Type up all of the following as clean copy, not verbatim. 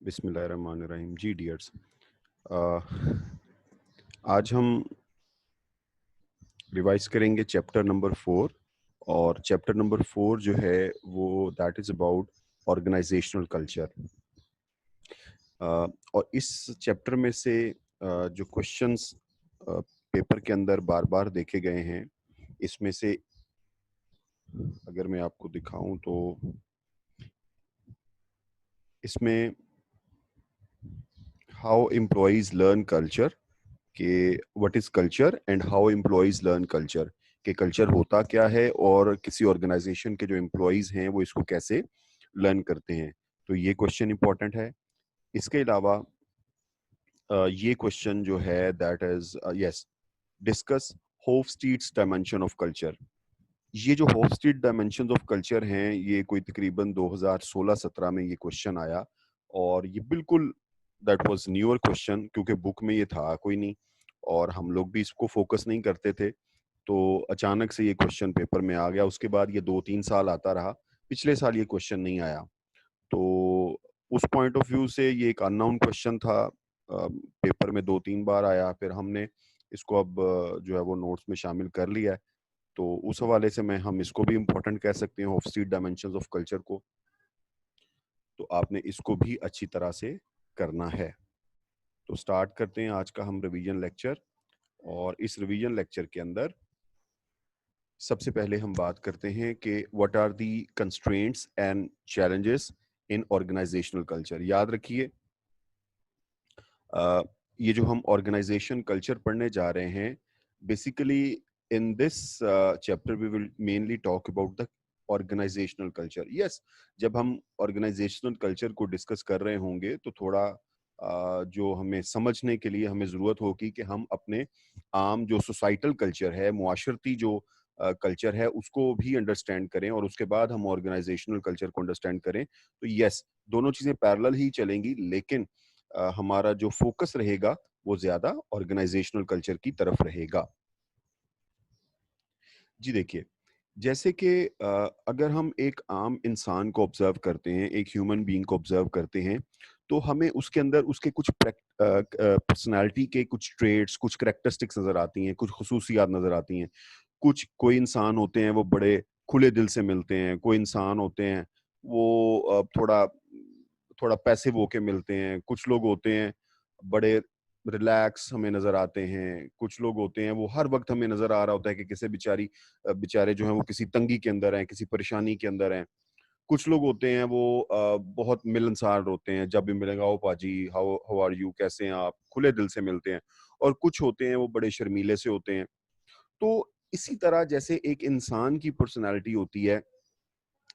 बिस्मिल्लाहिर्रहमानिर्रहीम जी डियर्स। आज हम रिवाइज करेंगे चैप्टर नंबर 4। और चैप्टर नंबर 4 जो है वो that is about organisational culture. और इस चैप्टर में से जो क्वेश्चंस पेपर के अंदर बार बार देखे गए हैं, इसमें से अगर मैं आपको दिखाऊं तो इसमें हाउ एम्प्लॉयज़ लर्न कल्चर, कि what is culture and how employees learn culture, कि कल्चर होता क्या है और किसी ऑर्गेनाइजेशन के जो एम्प्लॉयज़ हैं वो इसको कैसे लर्न करते हैं। तो ये क्वेश्चन इंपॉर्टेंट है। इसके अलावा ये क्वेश्चन जो है that is yes, discuss Hofstede's dimension of culture. ये जो होफस्टीड डायमेंशन ऑफ कल्चर हैं, ये कोई तकरीबन 2016-17 में ये क्वेश्चन आया। और ये बिल्कुल दैट वाज न्यूअर क्वेश्चन, क्योंकि बुक में ये था कोई नहीं और हम लोग भी इसको फोकस नहीं करते थे। तो अचानक से ये क्वेश्चन पेपर में आ गया। उसके बाद ये 2-3 साल आता रहा। पिछले साल ये क्वेश्चन नहीं आया। तो उस पॉइंट ऑफ व्यू से ये एक अननोन क्वेश्चन था। पेपर में 2-3 बार आया, फिर हमने इसको अब जो है वो नोट्स में शामिल कर लिया है। तो उस हवाले से मैं हम इसको भी इम्पोर्टेंट कह सकते हैं, ऑफस्टीड डायमेंशंस ऑफ कल्चर को। तो आपने इसको भी अच्छी तरह से करना है। तो स्टार्ट करते हैं आज का हम रिवीजन लेक्चर। और इस रिवीजन लेक्चर के अंदर सबसे पहले हम बात करते हैं कि what are the constraints and challenges in organisational culture. याद रखिए, ये जो हम ऑर्गेनाइजेशन कल्चर पढ़ने जा रहे हैं, basically in this chapter we will mainly talk about the organisational culture. Yes, जब हम ऑर्गेनाइजेशनल कल्चर को डिस्कस कर रहे होंगे तो थोड़ा जो हमें समझने के लिए हमें ज़रूरत होगी कि हम अपने आम जो सोसाइटल कल्चर है, मुआशरती जो कल्चर है, उसको भी अंडरस्टैंड करें और उसके बाद हम ऑर्गेनाइजेशनल कल्चर को अंडरस्टैंड करें। तो यस, दोनों चीज़ें पैरेलल ही चलेंगी, लेकिन हमारा जो फोकस रहेगा वो ज्यादा ऑर्गेनाइजेशनल कल्चर की तरफ रहेगा। जी देखिए, जैसे कि अगर हम एक आम इंसान को ऑब्जर्व करते हैं, एक ह्यूमन बीइंग को ऑब्जर्व करते हैं, तो हमें उसके अंदर उसके कुछ पर्सनालिटी के कुछ ट्रेड्स, कुछ करेक्टरिस्टिक्स नजर आती हैं, कुछ खुसूसियात नजर आती हैं। कुछ कोई इंसान होते हैं वो बड़े खुले दिल से मिलते हैं, कोई इंसान होते हैं वो थोड़ा थोड़ा पैसिव होके मिलते हैं, कुछ लोग होते हैं बड़े रिलैक्स हमें नज़र आते हैं, कुछ लोग होते हैं वो हर वक़्त हमें नज़र आ रहा होता है कि किसी बेचारे जो हैं वो किसी तंगी के अंदर हैं, किसी परेशानी के अंदर हैं। कुछ लोग होते हैं वो बहुत मिलनसार होते हैं, जब भी मिलेंगे, "आओ पाजी, हाउ हाउ आर यू? कैसे हैं आप?" खुले दिल से मिलते हैं। और कुछ होते हैं वो बड़े शर्मीले से होते हैं। तो इसी तरह जैसे एक इंसान की पर्सनैलिटी होती है,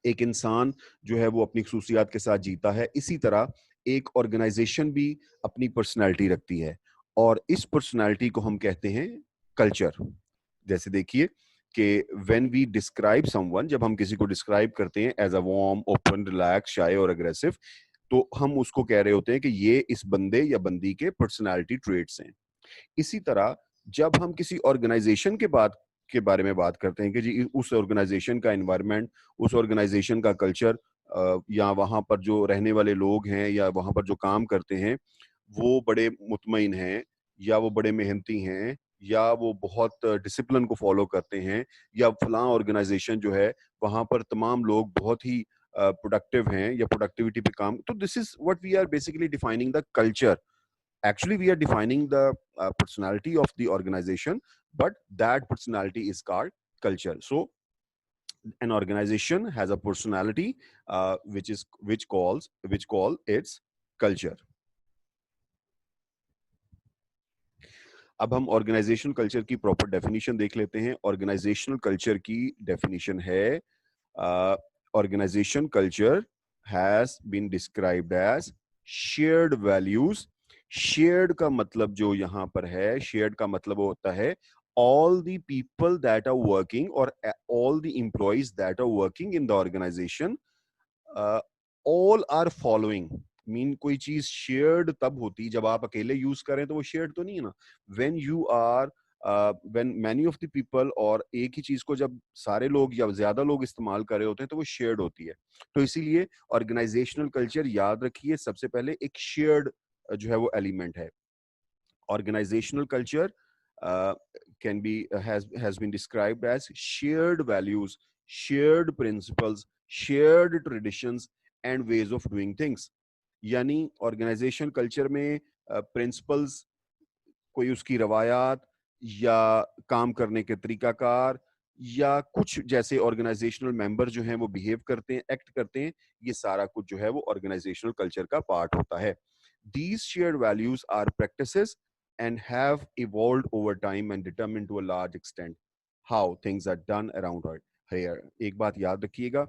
एक इंसान जो है वो अपनी खसूसियात के साथ जीता है, इसी तरह एक ऑर्गेनाइजेशन भी अपनी पर्सनैलिटी रखती है और इस पर्सनैलिटी को हम कहते हैं कल्चर। जैसे देखिए कि व्हेन वी डिस्क्राइब समवन, जब हम किसी को डिस्क्राइब करते हैं as a warm, open, relax, shy और अग्रेसिव, तो हम उसको कह रहे होते हैं कि ये इस बंदे या बंदी के पर्सनैलिटी ट्रेट्स हैं। इसी तरह जब हम किसी ऑर्गेनाइजेशन के बारे में बात करते हैं कि जी उस ऑर्गेनाइजेशन का एनवायरनमेंट, उस ऑर्गेनाइजेशन का कल्चर, या वहाँ पर जो रहने वाले लोग हैं या वहाँ पर जो काम करते हैं, वो बड़े मुतमईन हैं या वो बड़े मेहनती हैं या वो बहुत डिसिप्लिन को फॉलो करते हैं, या फलां ऑर्गेनाइजेशन जो है वहाँ पर तमाम लोग बहुत ही प्रोडक्टिव हैं या प्रोडक्टिविटी पे काम। तो this is what we are basically defining the culture. Actually we are defining the personality of the organization, but that personality is called culture. So an organization has a personality which call its culture. अब हम organisational culture की proper definition देख लेते हैं। Organisational culture की definition है, organisation culture has been described as shared values. Shared का मतलब जो यहाँ पर है, शेयर्ड का मतलब होता है all the people that are working or all the employees that are working in the organization, all are following। Mean कोई चीज शेयर्ड तब होती जब आप अकेले यूज करें, तो वो शेयर्ड तो नहीं है ना। When you are when many of the people, और एक ही चीज को जब सारे लोग या ज्यादा लोग इस्तेमाल कर रहे होते हैं तो वो शेयर्ड होती है। तो इसीलिए ऑर्गेनाइजेशनल कल्चर, याद रखिए, सबसे पहले एक शेयर्ड जो है वो एलिमेंट है। Organizational culture can be has been described as shared values, shared principles, shared traditions and ways of doing things। यानी ऑर्गेनाइजेशन कल्चर में प्रिंसिपल्स, कोई उसकी रवायात या काम करने के तरीकाकार या कुछ जैसे ऑर्गेनाइजेशनल मेंबर जो हैं वो बिहेव करते हैं, एक्ट करते हैं, ये सारा कुछ जो है वो ऑर्गेनाइजेशनल कल्चर का पार्ट होता है। These shared values are practices and have evolved over time and determine to a large extent how things are done around here। एक बात याद रखिएगा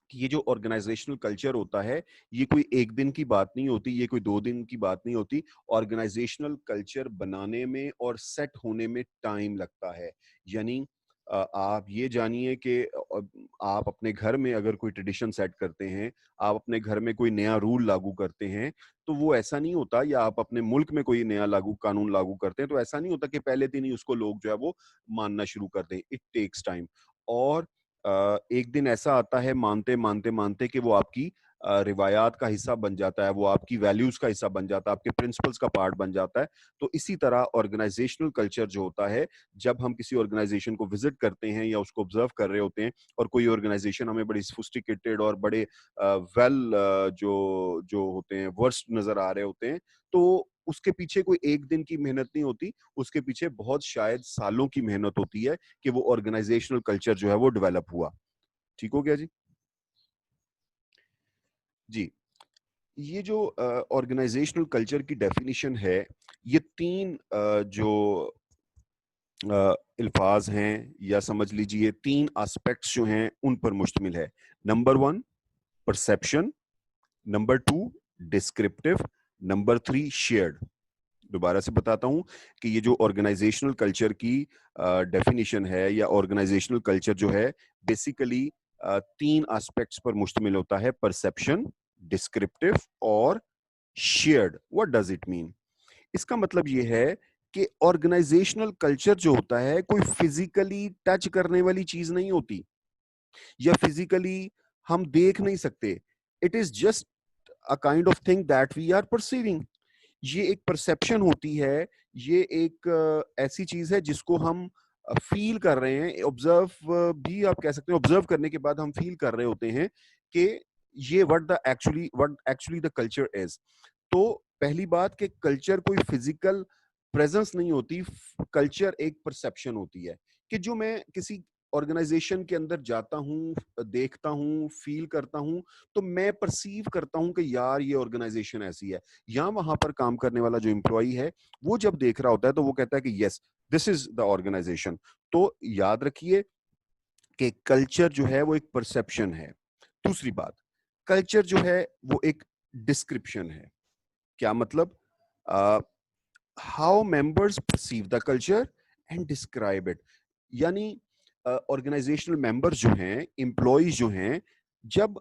कि ये जो ऑर्गेनाइजेशनल कल्चर होता है, ये कोई एक दिन की बात नहीं होती, ये कोई 2 दिन की बात नहीं होती। ऑर्गेनाइजेशनल कल्चर बनाने में और सेट होने में टाइम लगता है। यानी आप ये जानिए कि आप अपने घर में अगर कोई ट्रेडिशन सेट करते हैं, आप अपने घर में कोई नया रूल लागू करते हैं, तो वो ऐसा नहीं होता, या आप अपने मुल्क में कोई नया कानून लागू करते हैं, तो ऐसा नहीं होता कि पहले दिन ही उसको लोग जो है वो मानना शुरू कर दें। It takes time. और एक दिन ऐसा आता है मानते मानते मानते कि वो आपकी रिवायात का हिस्सा बन जाता है, वो आपकी वैल्यूज का हिस्सा बन जाता है, आपके प्रिंसिपल्स का पार्ट बन जाता है। तो इसी तरह ऑर्गेनाइजेशनल कल्चर जो होता है, जब हम किसी ऑर्गेनाइजेशन को विजिट करते हैं या उसको ऑब्जर्व कर रहे होते हैं, और कोई ऑर्गेनाइजेशन हमें बड़ी सोफिस्टिकेटेड और बड़े वेल जो जो होते हैं वर्स्ट नजर आ रहे होते हैं, तो उसके पीछे कोई एक दिन की मेहनत नहीं होती, उसके पीछे बहुत शायद सालों की मेहनत होती है कि वो ऑर्गेनाइजेशनल कल्चर जो है वो डेवलप हुआ। ठीक हो गया जी? जी। ये जो ऑर्गेनाइजेशनल कल्चर की डेफिनिशन है, ये 3 जो अल्फाज हैं, या समझ लीजिए 3 एस्पेक्ट्स जो हैं उन पर मुश्तमिल है। Number 1 perception, number 2 descriptive, number 3 shared. दोबारा से बताता हूं कि ये जो ऑर्गेनाइजेशनल कल्चर की डेफिनेशन है, या ऑर्गेनाइजेशनल कल्चर जो है, बेसिकली 3 एस्पेक्ट्स पर मुश्तमिल होता है: परसेप्शन, डिस्क्रिप्टिव और shared. What does it mean? इसका मतलब ये है कि ऑर्गेनाइजेशनल कल्चर जो होता है कोई फिजिकली टच करने वाली चीज नहीं होती, या फिजिकली हम देख नहीं सकते। It is just a kind of thing that we are perceiving. ये एक परसेप्शन होती है, ये एक ऐसी चीज है जिसको हम फील कर रहे हैं। ऑब्जर्व भी आप कह सकते हैं, ऑब्जर्व करने के बाद हम फील कर रहे होते हैं कि ये what actually the culture is. तो पहली बात कि कल्चर कोई फिजिकल प्रेजेंस नहीं होती, कल्चर एक परसेप्शन होती है। कि जो मैं किसी ऑर्गेनाइजेशन के अंदर जाता हूँ, देखता हूँ, फील करता हूँ, तो मैं परसीव करता हूँ कि यार ये ऑर्गेनाइजेशन ऐसी है। या वहां पर काम करने वाला जो एम्प्लॉई है, वो जब देख रहा होता है तो वो कहता है कि yes, this is the organisation. तो याद रखिए कि कल्चर जो है वो एक परसेप्शन है। दूसरी बात, कल्चर जो है वो एक डिस्क्रिप्शन है। क्या मतलब? How members perceive the culture and describe it. यानी ऑर्गेनाइजेशनल मेंबर्स जो हैं, एम्प्लॉयज जो हैं, जब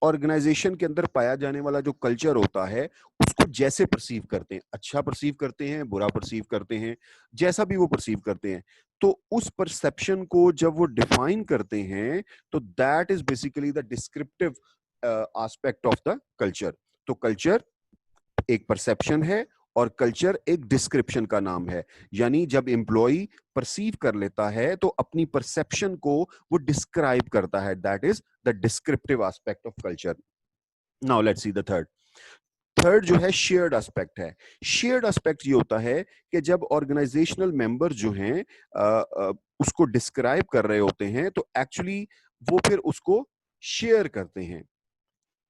ऑर्गेनाइजेशन के अंदर पाया जाने वाला जो कल्चर होता है, उसको जैसे परसीव करते हैं, अच्छा परसीव करते हैं, बुरा परसीव करते हैं, जैसा भी वो परसीव करते हैं, तो उस परसेप्शन को जब वो डिफाइन करते हैं, तो that is basically the descriptive aspect of the culture. तो कल्चर एक परसेप्शन है और कल्चर एक डिस्क्रिप्शन का नाम है। यानी जब एम्प्लॉय परसीव कर लेता है तो अपनी परसेप्शन को वो डिस्क्राइब करता है, that is the descriptive aspect of culture. Now let's see the third. Third जो है शेयर्ड एस्पेक्ट है। शेयर्ड एस्पेक्ट ये होता है कि जब ऑर्गेनाइजेशनल मेंबर जो हैं उसको डिस्क्राइब कर रहे होते हैं, तो एक्चुअली वो फिर उसको शेयर करते हैं।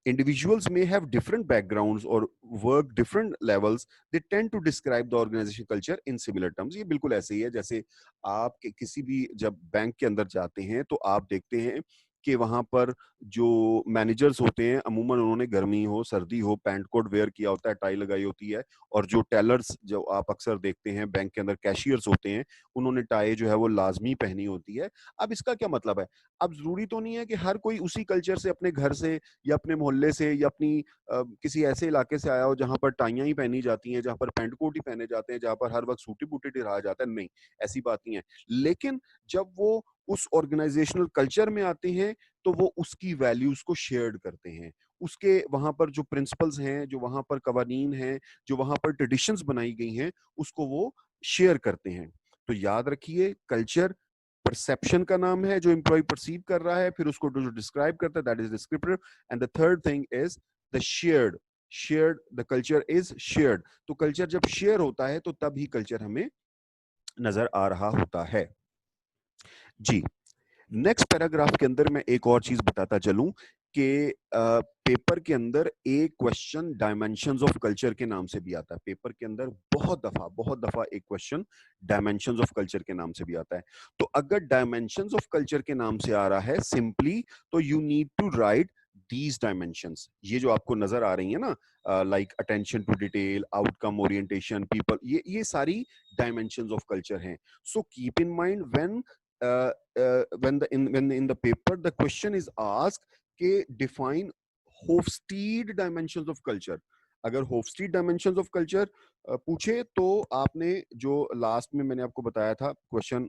Individuals may have different backgrounds or work different levels. They tend to describe the organization culture in similar terms। ये बिल्कुल ऐसे ही है जैसे आप किसी भी जब बैंक के अंदर जाते हैं तो आप देखते हैं कि वहां पर जो मैनेजर्स होते हैं अमूमन उन्होंने गर्मी हो सर्दी हो पैंट कोट वेयर किया होता है, टाई लगाई होती है, और जो टेलर्स जो आप अक्सर देखते हैं बैंक के अंदर कैशियर्स होते हैं, उन्होंने टाई जो है वो लाजमी पहनी होती है। अब इसका क्या मतलब है? अब जरूरी तो नहीं है कि हर कोई उसी कल्चर से अपने घर से या अपने मोहल्ले से या अपनी किसी ऐसे इलाके से आया हो जहां पर टाइयां ही पहनी जाती हैं, जहां पर पैंट कोट ही पहने जाते हैं, जहां पर हर वक्त सूटी बूटी रहा जाता है। नहीं, ऐसी बात नहीं है। लेकिन जब वो उस ऑर्गेनाइजेशनल कल्चर में आते हैं तो वो उसकी वैल्यूज को शेयर करते हैं, उसके वहां पर जो प्रिंसिपल्स हैं, जो वहां पर कवानीन हैं, जो वहां पर ट्रेडिशंस बनाई गई हैं, उसको वो शेयर करते हैं। तो याद रखिए, कल्चर परसेप्शन का नाम है, जो एम्प्लॉय परसीव कर रहा है, फिर उसको जो डिस्क्राइब करता है, that is descriptive, and the third thing is the shared the culture is shared. तो कल्चर जब शेयर होता है तो तब ही कल्चर हमें नजर आ रहा होता है। जी, नेक्स्ट पैराग्राफ के अंदर मैं एक और चीज बताता चलूं कि पेपर के अंदर एक क्वेश्चन डायमेंशंस ऑफ कल्चर के नाम से भी आता है। पेपर के अंदर बहुत दफा एक क्वेश्चन डायमेंशंस ऑफ कल्चर के नाम से भी आता है। तो अगर डायमेंशंस ऑफ कल्चर के नाम से आ रहा है सिंपली, तो you need to write these dimensions. ये जो आपको नजर आ रही है ना, like attention to detail, outcome orientation, people, ये सारी डायमेंशंस ऑफ कल्चर हैं। So keep in mind when in the paper the question is asked के define Hofstede dimensions of culture। अगर Hofstede dimensions of culture पूछे तो आपने जो last में मैंने आपको बताया था क्वेश्चन,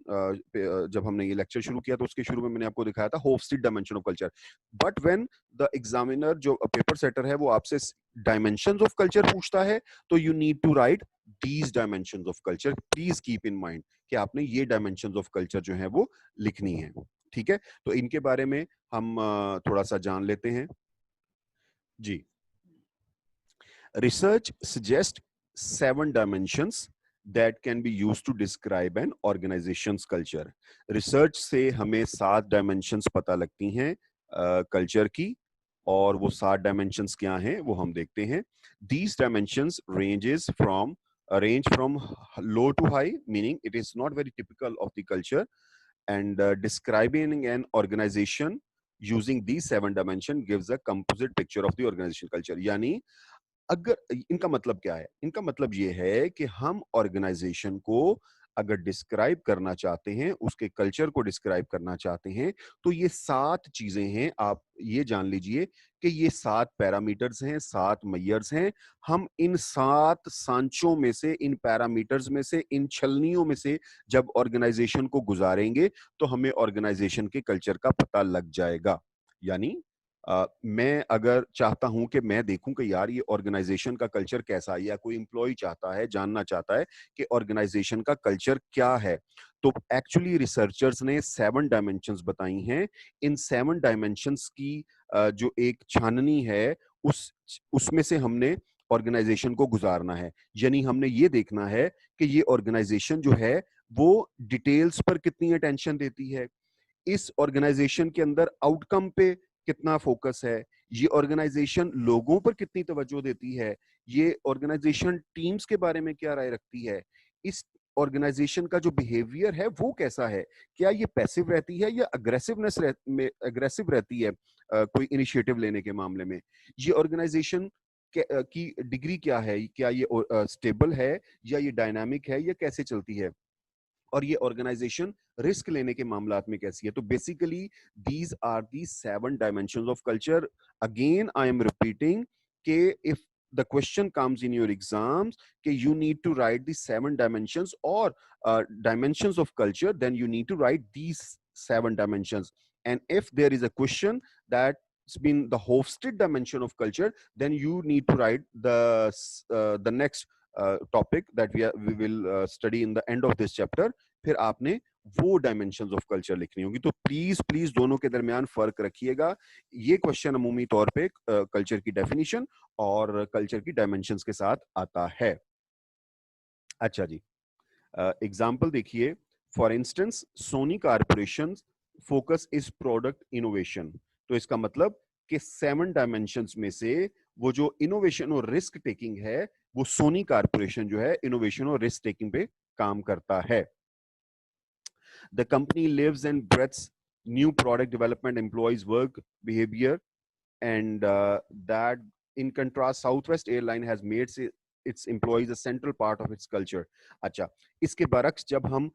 जब हमने ये लेक्चर शुरू किया तो उसके शुरू में मैंने आपको दिखाया था Hofstede dimension of culture। But when the examiner जो पेपर सेटर है वो आपसे डायमेंशंस ऑफ कल्चर पूछता है, तो you need to write these dimensions of culture. Please keep in mind कि आपने ये डायमेंशंस ऑफ कल्चर जो है वो लिखनी है। ठीक है, तो इनके बारे में हम थोड़ा सा जान लेते हैं। जी, research suggest 7 dimensions that can be used to describe an organization's culture। Research से हमें 7 डायमेंशंस पता लगती हैं कल्चर की, और वो 7 डायमेंशंस क्या हैं वो हम देखते हैं। These dimensions range from low to high, meaning it is not very typical of the culture, and describing an organization using these 7 dimension gives a composite picture of the organization culture। यानी अगर इनका मतलब क्या है? इनका मतलब ये है कि हम ऑर्गेनाइजेशन को अगर डिस्क्राइब करना चाहते हैं, उसके कल्चर को डिस्क्राइब करना चाहते हैं, तो ये 7 चीजें हैं। आप ये जान लीजिए कि ये 7 पैरामीटर्स हैं, 7 मेयर्स हैं। हम इन 7 सांचों में से, इन पैरामीटर्स में से, इन छलनियों में से जब ऑर्गेनाइजेशन को गुजारेंगे तो हमें ऑर्गेनाइजेशन के कल्चर का पता लग जाएगा। यानी मैं अगर चाहता हूं कि मैं देखूं कि यार ये ऑर्गेनाइजेशन का कल्चर कैसा है, या कोई एम्प्लॉय चाहता है, जानना चाहता है कि ऑर्गेनाइजेशन का कल्चर क्या है, तो एक्चुअली रिसर्चर्स ने 7 डायमेंशंस बताई हैं। इन 7 डायमेंशंस की जो एक छाननी है, उसमें से हमने ऑर्गेनाइजेशन को गुजारना है। यानी हमने ये देखना है कि ये ऑर्गेनाइजेशन जो है वो डिटेल्स पर कितनी अटेंशन देती है, इस ऑर्गेनाइजेशन के अंदर आउटकम पे कितना फोकस है, ये ऑर्गेनाइजेशन लोगों पर कितनी तवज्जो देती है, ये ऑर्गेनाइजेशन टीम्स के बारे में क्या राय रखती है, इस ऑर्गेनाइजेशन का जो बिहेवियर है वो कैसा है, क्या ये पैसिव रहती है या अग्रेसिव रहती है कोई इनिशिएटिव लेने के मामले में, ये ऑर्गेनाइजेशन की डिग्री क्या है, क्या ये स्टेबल है या ये डायनामिक है, या कैसे चलती है, और ये ऑर्गेनाइजेशन रिस्क लेने के मामलात में कैसी है। तो basically these are the 7 dimensions of culture. Again I am repeating के if the question comes in your exams कि you need to write the 7 dimensions or dimensions of culture, then you need to write these 7 dimensions, and if there is a question that's been the Hofstede dimension of culture, then you need to write the next topic that we will study in the end of this chapter। फिर आपने वो dimensions of culture लिखनी होगी। तो please please दोनों के दरमियान फर्क रखिएगा। ये क्वेश्चन अमूमी तौर पे कल्चर की डेफिनेशन और कल्चर की डायमेंशंस के साथ आता है। अच्छा जी, एग्जाम्पल देखिए। For instance, Sony corporation focus is product innovation. तो इसका मतलब कि 7 डायमेंशंस में से वो जो इनोवेशन और रिस्क टेकिंग है, वो सोनी कारपोरेशन जो है इनोवेशन और रिस्क टेकिंग पे काम करता है। The company lives and breathes new product development, employees work behavior, and that in contrast Southwest Airline has made its employees a central part of its culture. अच्छा, इसके बरक्स जब हम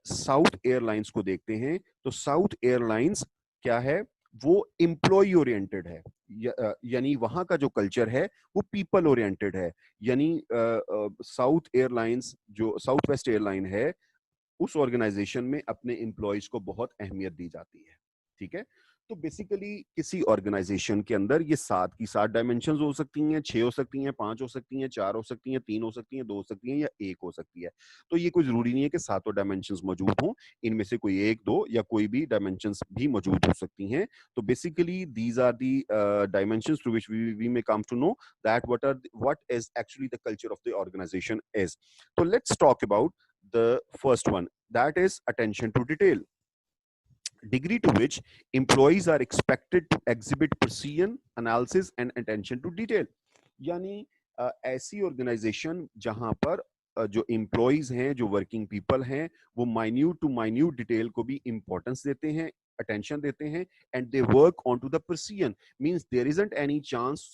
साउथ एयरलाइंस को देखते हैं तो साउथ एयरलाइंस क्या है, वो एम्प्लॉय ओरिएंटेड है, यानी वहां का जो कल्चर है वो पीपल ओरिएंटेड है। यानी साउथ एयरलाइंस जो साउथ वेस्ट एयरलाइन है, उस ऑर्गेनाइजेशन में अपने एम्प्लॉयज को बहुत अहमियत दी जाती है। ठीक है, तो बेसिकली किसी ऑर्गेनाइजेशन के अंदर ये 7 की 7 डायमेंशंस हो सकती हैं, 6 हो सकती हैं, 5 हो सकती हैं, 4 हो सकती हैं, 3 हो सकती हैं, 2 हो सकती हैं या 1 हो सकती है। तो ये कोई जरूरी नहीं है कि सातों डायमेंशंस मौजूद हों, इनमें से कोई 1, 2 या कोई भी डायमेंशंस भी मौजूद हो सकती हैं। तो basically these are the dimensions through which we may come to know that what is actually the culture of the organization is. तो let's talk about the first one, that is attention to detail. Degree to which employees are expected to exhibit precision, analysis and attention to detail. यानी ऐसी organisation जहां पर जो employees हैं, जो working people हैं, वो माइन्यूट टू माइन्यूट डिटेल को भी इंपॉर्टेंस देते हैं, attention देते हैं, and they work on to the precision, means there isn't any chance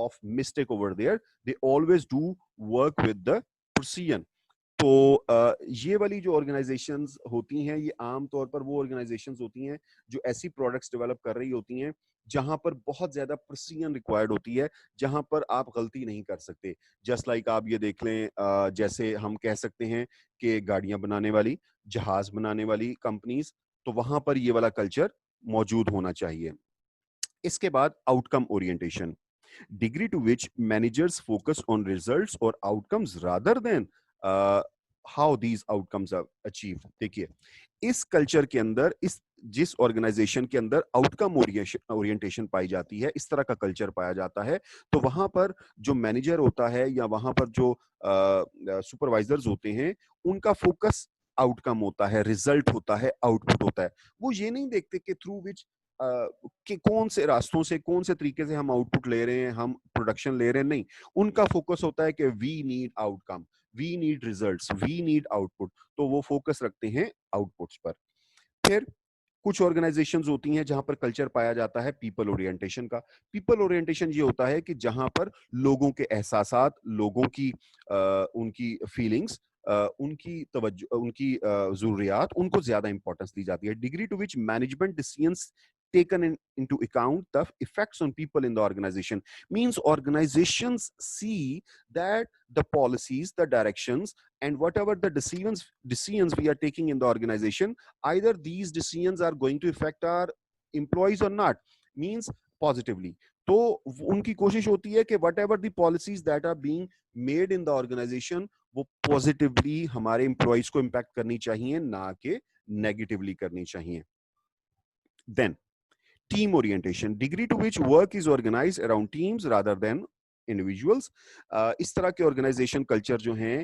of mistake over there, they always do work with the precision. तो ये वाली जो ऑर्गेनाइजेशंस होती हैं, ये आम तौर पर वो ऑर्गेनाइजेशंस होती हैं जो ऐसी प्रोडक्ट्स डेवलप कर रही होती हैं जहां पर बहुत ज्यादा प्रिसीजन रिक्वायर्ड होती है, जहां पर आप गलती नहीं कर सकते। जस्ट लाइक आप ये देख लें, जैसे हम कह सकते हैं कि गाड़ियां बनाने वाली, जहाज बनाने वाली कंपनीज, तो वहां पर ये वाला कल्चर मौजूद होना चाहिए। इसके बाद outcome orientation, degree to which managers focus on results or outcomes rather than how these outcomes are achieved. देखिए, इस कल्चर के अंदर, इस जिस ऑर्गेनाइजेशन के अंदर आउटकम ओरिएंटेशन पाई जाती है, इस तरह का कल्चर पाया जाता है, तो वहां पर जो मैनेजर होता है या वहां पर जो सुपरवाइजर्स होते हैं, उनका फोकस आउटकम होता है, रिजल्ट होता है, आउटपुट होता है। वो ये नहीं देखते कि थ्रू विच कि कौन से रास्तों से, कौन से तरीके से हम आउटपुट ले रहे हैं, हम प्रोडक्शन ले रहे हैं, नहीं, उनका फोकस होता है कि we need outcome, we need results, we need output, तो वो फोकस रखते हैं आउटपुट्स पर। फिर कुछ ऑर्गेनाइजेशंस होती हैं जहां पर कल्चर पाया जाता है पीपल ओरिएंटेशन का। पीपल ओरिएंटेशन ये होता है कि जहां पर लोगों के एहसासात, लोगों की उनकी फीलिंग्स, उनकी तवज्जो, उनकी जरूरियात, उनको ज्यादा इंपॉर्टेंस दी जाती है। Degree to which management decisions taken into account the effects on people in the organization, means organizations see that the policies, the directions and whatever the decisions we are taking in the organization, either these decisions are going to affect our employees or not, means positively. तो उनकी कोशिश होती है कि whatever the policies that are being made in the organization, वो positively हमारे employees को impact करनी चाहिए, ना कि नेगेटिवली करनी चाहिए। Then team orientation, degree to which work is organised around teams rather than individuals. इस तरह के ऑर्गेनाइजेशन कल्चर जो हैं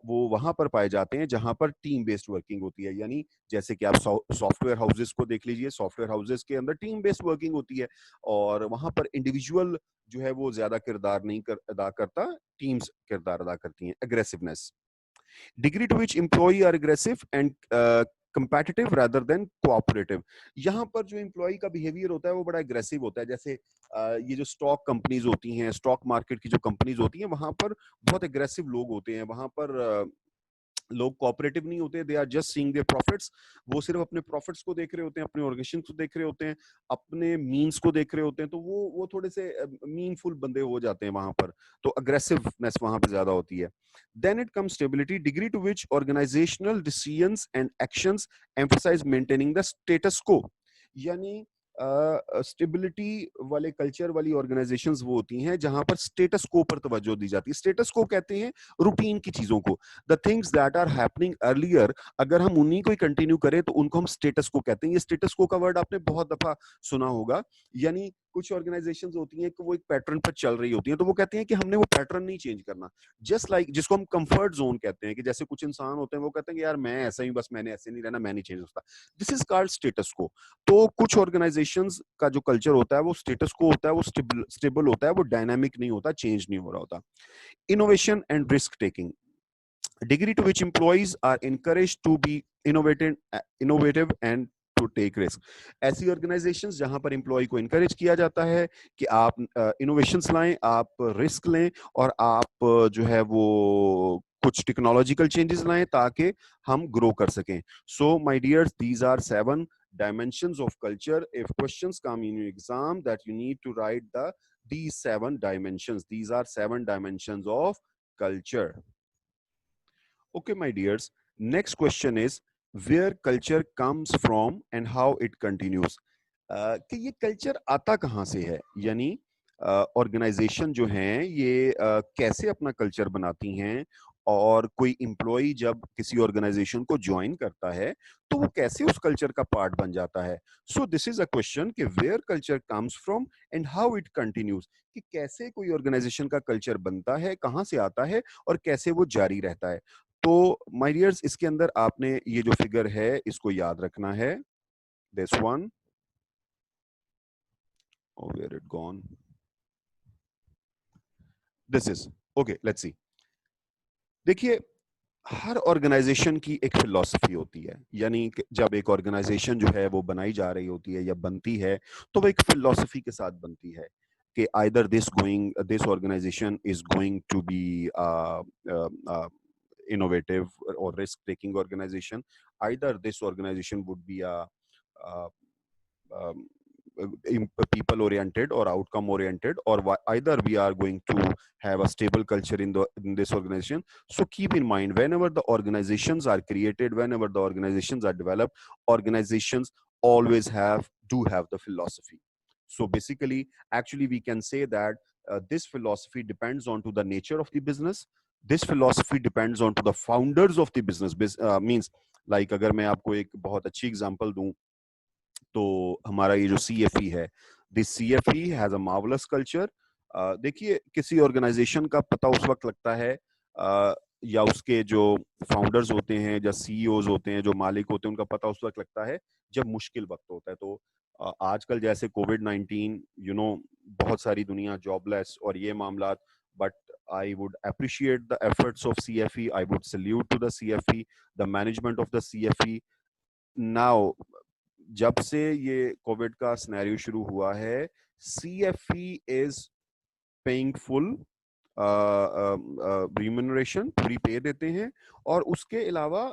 वो वहां पर पाए जाते हैं जहां पर टीम बेस्ड वर्किंग होती है। यानी जैसे कि आप सॉफ्टवेयर हाउसेस को देख लीजिए, सॉफ्टवेयर हाउसेस के अंदर टीम बेस्ड वर्किंग होती है और वहां पर इंडिविजुअल जो है वो ज्यादा किरदार नहीं अदा करता, टीम्स किरदार अदा करती हैं। Aggressiveness, degree to which employee are aggressive and competitive rather than cooperative। यहाँ पर जो एम्प्लॉय का बिहेवियर होता है वो बड़ा एग्रेसिव होता है। जैसे ये जो स्टॉक कंपनीज होती हैं, स्टॉक मार्केट की जो कंपनीज होती हैं, वहां पर बहुत एग्रेसिव लोग होते हैं, वहां पर लोग कोऑपरेटिव नहीं होते, they are just seeing their profits. वो सिर्फ अपने प्रॉफिट्स को देख रहे होते हैं, अपने ऑर्गेनाइजेशन को देख रहे होते हैं, अपने मीन्स को देख रहे होते हैं, तो वो थोड़े से मीनफुल बंदे हो जाते हैं वहां पर, तो अग्रेसिवनेस वहां पर ज्यादा होती है। Then it comes stability, degree to which organisational decisions and actions emphasise maintaining the status quo. यानी स्टेबिलिटी वाले कल्चर वाली ऑर्गेनाइजेशंस वो होती हैं जहां पर स्टेटस को पर तवज्जो दी जाती है। स्टेटस को कहते हैं रूटीन की चीजों को, the things that are happening earlier, अगर हम उन्हीं को ही कंटिन्यू करें तो उनको हम स्टेटस को कहते हैं। ये स्टेटस को का वर्ड आपने बहुत दफा सुना होगा। यानी कुछ ऑर्गेनाइजेशंस होती हैं कि वो एक पैटर्न पर चल रही होती हैं, तो वो कहते हैं कि हमने वो पैटर्न नहीं चेंज करना। जस्ट लाइक जिसको हम कंफर्ट जोन कहते हैं, कि जैसे कुछ इंसान होते हैं वो कहते हैं कि यार मैं ऐसा ही, बस मैंने ऐसे नहीं रहना, मैं नहीं चेंज होता। दिस इज कॉल्ड स्टेटस को। तो कुछ ऑर्गेनाइजेशंस का जो कल्चर होता है वो स्टेटस को होता है, वो स्टेबल होता है, वो डायनामिक नहीं होता, चेंज नहीं हो रहा होता। Innovation and risk taking, degree to which employees are encouraged to be innovative and to take risk. ऐसी ऑर्गेनाइजेशंस जहां पर एम्प्लॉय को इनकरेज किया जाता है कि आप इनोवेशंस लाएं, आप रिस्क लें और आप जो है वो कुछ टेक्नोलॉजिकल चेंजेस लाएं ताकि हम ग्रो कर सकें। So my dears, these are 7 dimensions of culture. If questions come in your exam, that you need to write these 7 dimensions. These are 7 dimensions of culture. Okay, my dears, next question is where culture comes from and how it continues. कि ये culture आता कहाँ से है, यानी organisation जो हैं ये कैसे अपना कल्चर बनाती हैं, और कोई एम्प्लॉय जब किसी ऑर्गेनाइजेशन को ज्वाइन करता है तो वो कैसे उस कल्चर का पार्ट बन जाता है। So this is a question कि where culture comes from and how it continues, कि कैसे कोई ऑर्गेनाइजेशन का कल्चर बनता है, कहाँ से आता है और कैसे वो जारी रहता है। तो माय डियर्स, इसके अंदर आपने ये जो फिगर है इसको याद रखना है, this one, oh where it gone, this is okay, let's see। देखिए, हर ऑर्गेनाइजेशन की एक फिलॉसफी होती है, यानी कि जब एक ऑर्गेनाइजेशन जो है वो बनाई जा रही होती है या बनती है तो वो एक फिलॉसफी के साथ बनती है कि either this organisation is going to be innovative or risk taking organization, either this organization would be a um, people oriented or outcome oriented, or either we are going to have a stable culture in this organization. So keep in mind, whenever the organizations are created, whenever the organizations are developed, organizations always do have the philosophy. So basically, actually we can say that this philosophy depends on to the nature of the business. This philosophy depends on to the founders of the business. Means like अगर मैं आपको एक बहुत अच्छी example दूं, तो हमारा ये जो CFE है, this CFE has a marvellous culture. देखिए, किसी ऑर्गेनाइजेशन का पता उस वक्त लगता है या उसके जो फाउंडर्स होते हैं, जो CEOs होते हैं, जो मालिक होते हैं, उनका पता उस वक्त लगता है जब मुश्किल वक्त होता है। तो आजकल जैसे कोविड-19, बहुत सारी दुनिया जॉबलेस और ये मामलात, but I would appreciate the efforts of CFE. I would salute to the CFE, the management of the CFE. Now, जब से ये कोविड का सिनेरियो शुरू हुआ है, CFE is paying full remuneration, पूरी पे देते हैं, और उसके अलावा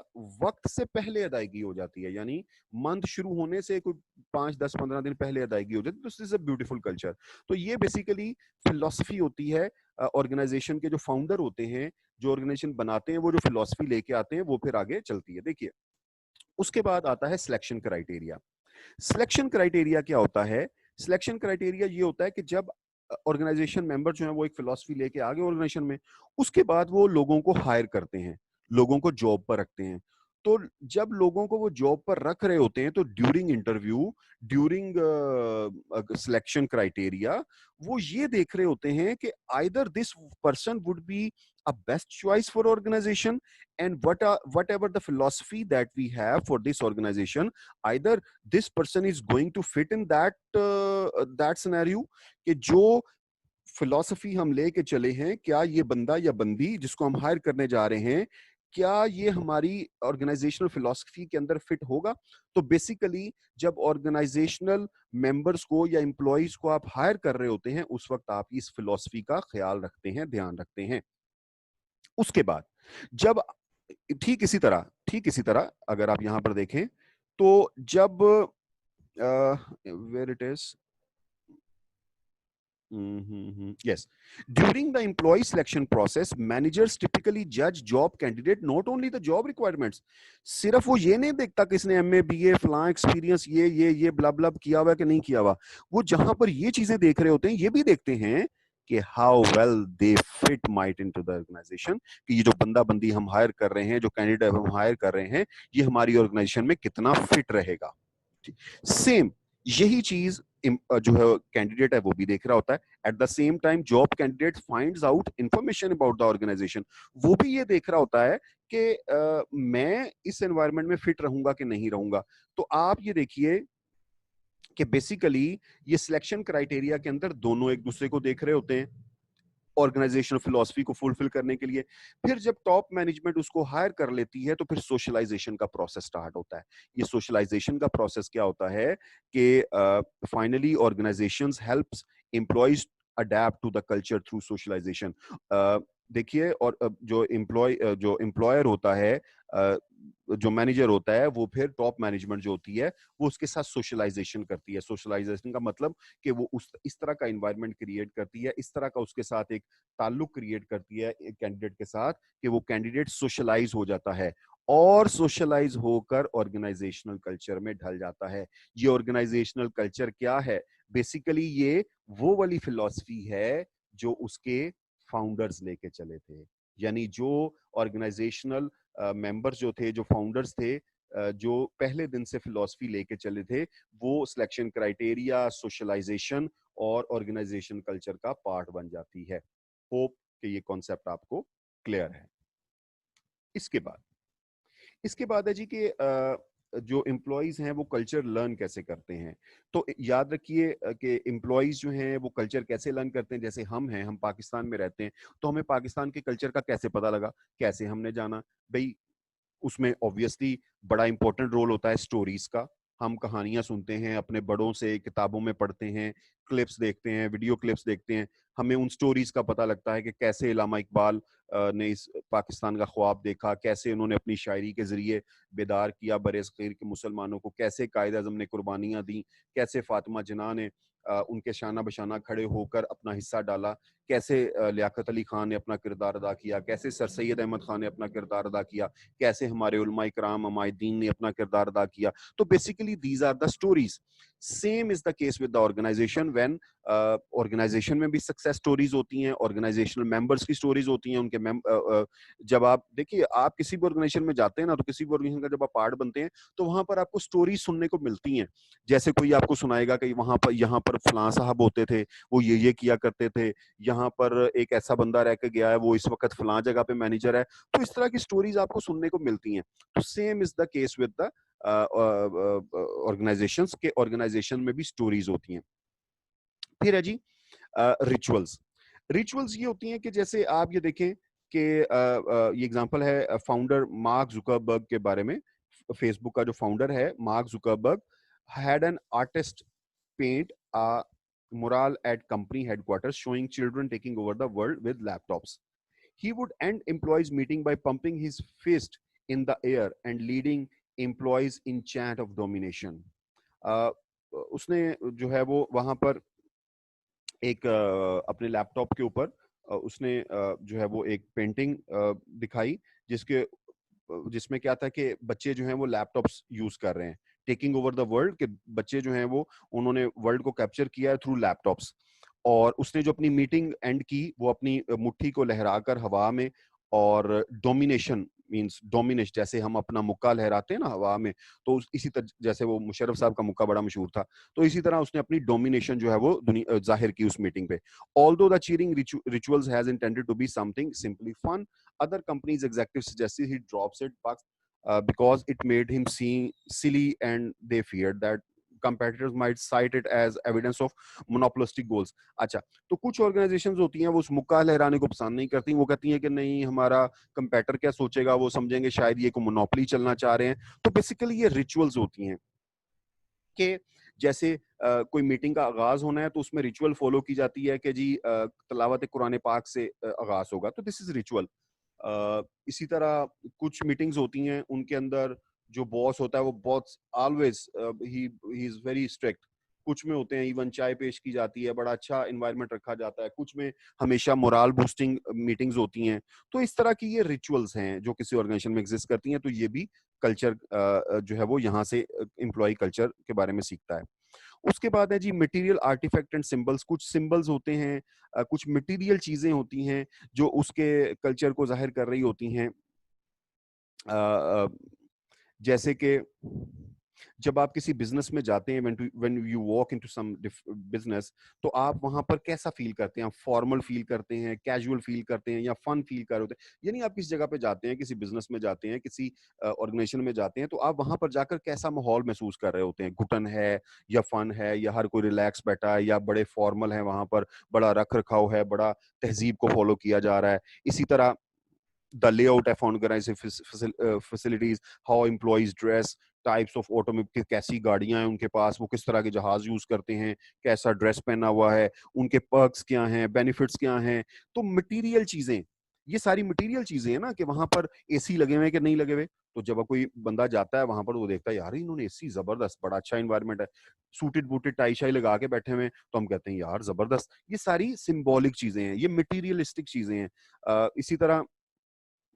वक्त से पहले अदायगी हो जाती है, यानी मंथ शुरू होने से कोई 5, 10, 15 दिन पहले अदायगी हो जाती है। तो this is a beautiful culture. तो ये बेसिकली फिलॉसफी होती है ऑर्गेनाइजेशन के जो फाउंडर होते हैं, जो ऑर्गेनाइजेशन बनाते हैं, वो जो फिलॉसफी लेके आते हैं वो फिर आगे चलती है। देखिए, उसके बाद आता है सिलेक्शन क्राइटेरिया। सिलेक्शन क्राइटेरिया क्या होता है? सिलेक्शन क्राइटेरिया ये होता है कि जब ऑर्गेनाइजेशन मेंबर जो है वो एक फिलॉसफी लेके आगे ऑर्गेनाइजेशन में, उसके बाद वो लोगों को हायर करते हैं, लोगों को जॉब पर रखते हैं। तो जब लोगों को वो जॉब पर रख रहे होते हैं तो during interview, during selection criteria, वो ये देख रहे होते हैं कि either this person would be a best choice for organization, and whatever the philosophy that we have for this organization, either this person is going to fit in that scenario, कि जो philosophy हम लेके चले हैं, क्या ये बंदा या बंदी जिसको हम हायर करने जा रहे हैं, क्या ये हमारी ऑर्गेनाइजेशनल फिलॉसफी के अंदर फिट होगा। तो बेसिकली जब ऑर्गेनाइजेशनल मेंबर्स को या एम्प्लॉइज को आप हायर कर रहे होते हैं, उस वक्त आप इस फिलॉसफी का ख्याल रखते हैं, ध्यान रखते हैं। उसके बाद जब ठीक इसी तरह अगर आप यहां पर देखें तो जब where it is yes, during the employee selection process, managers typically judge job candidate not only the job requirements। सिर्फ वो ये नहीं देखता कि इसने MA BA फलां एक्सपीरियंस ये ब्ला ब्ला किया हुआ कि नहीं किया हुआ, वो जहां पर ये चीजें देख रहे होते हैं ये भी देखते हैं कि how well they fit might into the organisation, कि ये जो बंदा बंदी हम हायर कर रहे हैं, जो कैंडिडेट हम हायर कर रहे हैं, ये हमारी ऑर्गेनाइजेशन में कितना फिट रहेगा। सेम यही चीज जो है कैंडिडेट है वो भी देख रहा होता है। At the same time job candidate finds out information about the organisation, वो भी ये देख रहा होता है कि मैं इस एनवायरनमेंट में फिट रहूंगा कि नहीं रहूंगा। तो आप ये देखिए कि बेसिकली ये सिलेक्शन क्राइटेरिया के अंदर दोनों एक दूसरे को देख रहे होते हैं। ऑर्गेनाइजेशनल फिलॉसफी को फुलफिल करने के लिए। फिर जब टॉप मैनेजमेंट उसको हायर कर लेती है तो फिर सोशलाइजेशन का प्रोसेस स्टार्ट होता है। ये सोशलाइजेशन का प्रोसेस क्या होता है कि finally organisations helps employees adapt to the culture through socialisation. देखिए, और जो एम्प्लॉयर होता है, जो मैनेजर होता है, वो फिर टॉप मैनेजमेंट जो होती है वो उसके साथ सोशलाइजेशन करती है। सोशलाइजेशन का मतलब कि वो उस इस तरह का एनवायरनमेंट क्रिएट करती है, इस तरह का उसके साथ एक ताल्लुक क्रिएट करती है एक कैंडिडेट के साथ, कि वो कैंडिडेट सोशलाइज हो जाता है और सोशलाइज होकर ऑर्गेनाइजेशनल कल्चर में ढल जाता है। ये ऑर्गेनाइजेशनल कल्चर क्या है? बेसिकली ये वो वाली फिलॉसफी है जो उसके फाउंडर्स लेके चले थे। यानी जो ऑर्गेनाइजेशनल मेंबर्स जो थे, जो फाउंडर्स थे, जो पहले दिन से फिलॉसफी लेके चले थे, वो सिलेक्शन क्राइटेरिया, सोशलाइजेशन और ऑर्गेनाइजेशन कल्चर का पार्ट बन जाती है। होप कि ये कॉन्सेप्ट आपको क्लियर है। इसके बाद इसके बाद है जी कि जो एम्प्लॉयज हैं वो कल्चर लर्न कैसे करते हैं। तो याद रखिए कि एम्प्लॉयज जो हैं वो कल्चर कैसे लर्न करते हैं। जैसे हम पाकिस्तान में रहते हैं, तो हमें पाकिस्तान के कल्चर का कैसे पता लगा, कैसे हमने जाना? भाई, उसमें ऑब्वियसली बड़ा इंपॉर्टेंट रोल होता है स्टोरीज का। हम कहानियां सुनते हैं अपने बड़ों से, किताबों में पढ़ते हैं, क्लिप्स देखते हैं, वीडियो क्लिप्स देखते हैं। हमें उन स्टोरीज का पता लगता है कि कैसे इल्लामा इकबाल ने इस पाकिस्तान का ख्वाब देखा, कैसे उन्होंने अपनी शायरी के जरिए बेदार किया बरे-सग़ीर के मुसलमानों को, कैसे कायद आज़म ने कुर्बानियां दी, कैसे फातिमा जिन्ना ने उनके शाना बशाना खड़े होकर अपना हिस्सा डाला, कैसे लियाकत अली खान ने अपना किरदार अदा किया, कैसे सर सैयद अहमद खान ने अपना किरदार अदा किया, कैसे हमारे उलमा इकराम अमायदीन ने अपना किरदार अदा किया। तो basically these are the stories. Same is the case with the organisation. When organisation में भी सक्सेस स्टोरीज होती हैं, ऑर्गेनाइजेशनल मेंबर्स की स्टोरीज होती हैं, जब आप देखिए, आप किसी भी ऑर्गेनाइजेशन में जाते हैं ना, तो किसी भी ऑर्गेनाइजेशन का जब आप पार्ट बनते हैं तो वहां पर आपको स्टोरीज सुनने को मिलती हैं। जैसे कोई आपको सुनाएगा कि वहां पर यहाँ पर फलां साहब होते थे, वो ये किया करते थे, यहाँ पर एक ऐसा बंदा रह के गया है, वो इस वक्त फलां जगह पे मैनेजर है। तो इस तरह की स्टोरीज आपको सुनने को मिलती हैं। तो same is the case with the organisations के ऑर्गेनाइजेशन में भी स्टोरीज होती हैं। फिर है जी रिचुअल्स। रिचुअल्स ये होती हैं कि जैसे आप ये देखें कि ये एग्जांपल है फाउंडर मार्क जुकरबर्ग के बारे में। फेसबुक का जो फाउंडर है mark Zuckerberg had an artist paint a mural at company headquarters showing children taking over the world with laptops. He would end employees' meeting by pumping his fist in the air and leading employees in chant of domination. Uh, उसने जो है वो वहां पर एक अपने laptop के ऊपर उसने जो है वो एक पेंटिंग दिखाई, जिसमें क्या था कि बच्चे जो हैं वो लैपटॉप्स यूज कर रहे हैं, टेकिंग ओवर द वर्ल्ड, के बच्चे जो हैं वो उन्होंने वर्ल्ड को कैप्चर किया है थ्रू लैपटॉप्स। और उसने जो अपनी मीटिंग एंड की वो अपनी मुट्ठी को लहराकर हवा में, और डोमिनेशन मींस डोमिनेश, जैसे हम अपना मुक्का लहराते हैं ना हवा में, तो इसी तरह जैसे वो मुशर्रफ साहब का मुक्का बड़ा मशहूर था, तो इसी तरह उसने अपनी डोमिनेशन जो है वो जाहिर की उस मीटिंग पे। Although the cheering rituals has intended to be something simply fun, other companies executives suggested he drops it, but because it made him seem silly and they feared that competitors might cite it as evidence of monopolistic goals. अच्छा, तो कुछ organisations होती हैं वो उस मुक्का लहराने को पसंद नहीं करती। वो कहती हैं कि नहीं, हमारा कंपेटर क्या सोचेगा, वो समझेंगे शायद ये को मोनोपोली चलना चाह रहे हैं। तो बेसिकली ये रिचुअल्स होती हैं कि जैसे कोई मीटिंग का आगाज होना है तो उसमें रिचुअल फॉलो की जाती है कि जी तिलावत कुरान पाक से आगाज होगा, तो दिस इज रिचुअल। इसी तरह कुछ मीटिंग्स होती हैं उनके अंदर जो बॉस होता है वो बहुत always he is very strict. कुछ में होते हैं इवन चाय पेश की जाती है, बड़ा अच्छा एनवायरनमेंट रखा जाता है, कुछ में हमेशा मोरल बूस्टिंग मीटिंग्स होती हैं। तो इस तरह की ये रिचुअल्स हैं जो किसी ऑर्गेनाइजेशन में एग्जिस्ट करती हैं। तो ये भी कल्चर जो है वो यहाँ से एम्प्लॉय कल्चर के बारे में सीखता है। उसके बाद है जी मटेरियल आर्टिफैक्ट एंड सिंबल्स। कुछ सिंबल्स होते हैं, कुछ मटेरियल चीजें होती हैं जो उसके कल्चर को जाहिर कर रही होती हैं। जैसे कि जब आप किसी बिजनेस में जाते हैं, when you walk into some business, तो आप वहां पर कैसा फील करते हैं? आप फॉर्मल फील करते हैं, कैजुअल फील करते हैं, या फन फील कर रहे होते हैं? यानी आप किसी जगह पे जाते हैं, किसी बिजनेस में जाते हैं, किसी ऑर्गेनाइजेशन में जाते हैं, तो आप वहां पर जाकर कैसा माहौल महसूस कर रहे होते हैं? घुटन है, या फन है, या हर कोई रिलैक्स बैठा है, या बड़े फॉर्मल है, वहां पर बड़ा रख रखाव है, बड़ा तहजीब को फॉलो किया जा रहा है? इसी तरह the layout of organizing facilities, how employees dress, types of automobile, कैसी गाड़ियां हैं उनके पास, वो किस तरह के जहाज यूज करते हैं, कैसा ड्रेस पहना हुआ है, उनके पर्क्स क्या हैं, बेनिफिट्स क्या हैं। तो मटेरियल चीजें, ये सारी मटेरियल चीजें हैं ना, कि वहां पर एसी लगे हुए हैं कि नहीं लगे हुए। तो जब कोई बंदा जाता है वहां पर, वो देखता है यार इन्होंने एसी, जबरदस्त, बड़ा अच्छा इन्वायरमेंट है, सूटेड बूटेड टाई शाई लगा के बैठे हुए हैं, तो हम कहते हैं यार जबरदस्त। ये सारी सिंबॉलिक चीजें हैं, ये मटीरियलिस्टिक चीजें हैं। इसी तरह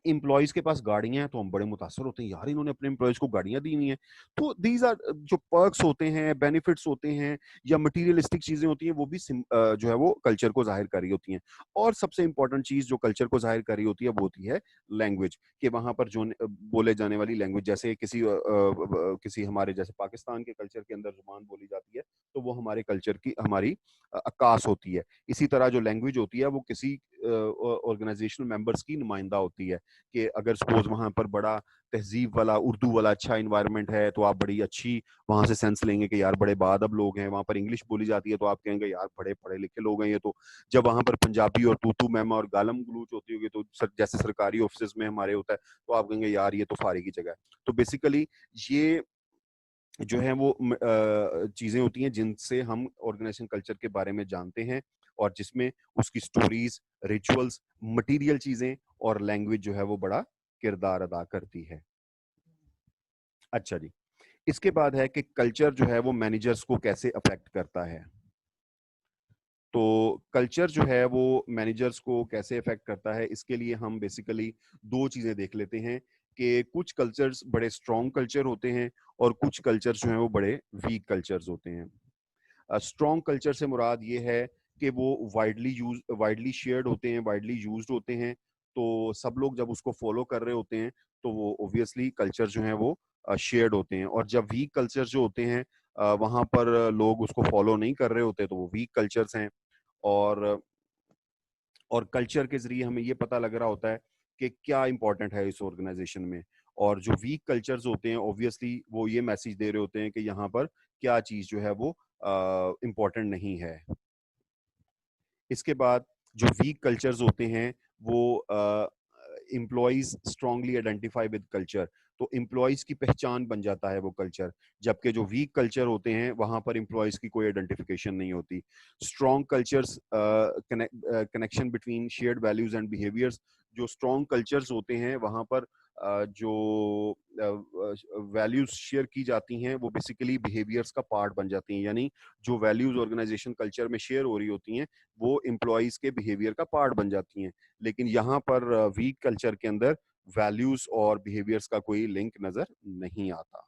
एम्प्लॉइज के पास गाड़ियां हैं, तो हम बड़े मुतासर होते हैं, यार इन्होंने अपने एम्प्लॉइज को गाड़ियां दी हुई हैं। तो दीज आर जो पर्क्स होते हैं, बेनिफिट्स होते हैं, या मटेरियलिस्टिक चीजें होती हैं, वो भी जो है वो कल्चर को जाहिर कर रही होती हैं। और सबसे इंपॉर्टेंट चीज जो कल्चर को जाहिर कर रही होती है, वो होती है लैंग्वेज। कि वहां पर जो बोले जाने वाली लैंग्वेज, जैसे किसी हमारे जैसे पाकिस्तान के कल्चर के अंदर जुबान बोली जाती है, तो वो हमारे कल्चर की, हमारी अक्कास होती है। इसी तरह जो लैंग्वेज होती है, वो किसी ऑर्गेनाइजेशनल मेंबर्स की नुमाइंदा होती है। कि अगर सपोज वहां पर बड़ा तहजीब वाला, उर्दू वाला अच्छा इन्वायरमेंट है, तो आप बड़ी अच्छी वहां से सेंस लेंगे कि यार बड़े बादब लोग हैं। वहां पर इंग्लिश बोली जाती है, तो आप कहेंगे यार बड़े पढ़े लिखे लोग हैं ये तो। जब वहां पर पंजाबी और तूतू मैमा और गालम गलूच होती होगी, तो जैसे सरकारी ऑफिस में हमारे होता है, तो आप कहेंगे यार ये तो फारी की जगह है। तो बेसिकली ये जो है वो चीजें होती हैं जिनसे हम ऑर्गेनाइजेशन कल्चर के बारे में जानते हैं, और जिसमें उसकी स्टोरीज, रिचुअल्स, मटेरियल चीजें और लैंग्वेज जो है वो बड़ा किरदार अदा करती है। अच्छा जी, इसके बाद है कि कल्चर जो है वो मैनेजर्स को कैसे अफेक्ट करता है। तो कल्चर जो है वो मैनेजर्स को कैसे अफेक्ट करता है, इसके लिए हम बेसिकली दो चीजें देख लेते हैं। कि कुछ कल्चर्स बड़े स्ट्रॉन्ग कल्चर होते हैं, और कुछ कल्चर्स जो हैं वो बड़े वीक कल्चर्स होते हैं। स्ट्रॉन्ग कल्चर से मुराद ये है कि वो वाइडली शेयर्ड होते हैं, वाइडली यूज्ड होते हैं। तो सब लोग जब उसको फॉलो कर रहे होते हैं, तो वो ऑब्वियसली कल्चर जो है वो शेयर्ड होते हैं। और जब वीक कल्चर जो होते हैं, वहां पर लोग उसको फॉलो नहीं कर रहे होते, तो वो वीक कल्चर्स हैं। और कल्चर के जरिए हमें ये पता लग रहा होता है कि क्या इंपॉर्टेंट है इस ऑर्गेनाइजेशन में। और जो वीक कल्चर्स होते हैं, ऑब्वियसली वो ये मैसेज दे रहे होते हैं कि यहाँ पर क्या चीज जो है वो इम्पोर्टेंट नहीं है। इसके बाद जो वीक कल्चर्स होते हैं, वो employees strongly identify with culture. तो एम्प्लॉयज की पहचान बन जाता है वो कल्चर। जबकि जो वीक कल्चर होते हैं, वहां पर एम्प्लॉयज की कोई आइडेंटिफिकेशन नहीं होती। Strong cultures, connection between shared values and behaviours. जो स्ट्रॉन्ग कल्चर्स होते हैं, वहां पर जो वैल्यूज शेयर की जाती हैं, वो बेसिकली बिहेवियर्स का पार्ट बन जाती हैं। यानी जो वैल्यूज ऑर्गेनाइजेशन कल्चर में शेयर हो रही होती हैं, वो एम्प्लॉयज के बिहेवियर का पार्ट बन जाती हैं। लेकिन यहाँ पर वीक कल्चर के अंदर वैल्यूज और बिहेवियर्स का कोई लिंक नजर नहीं आता।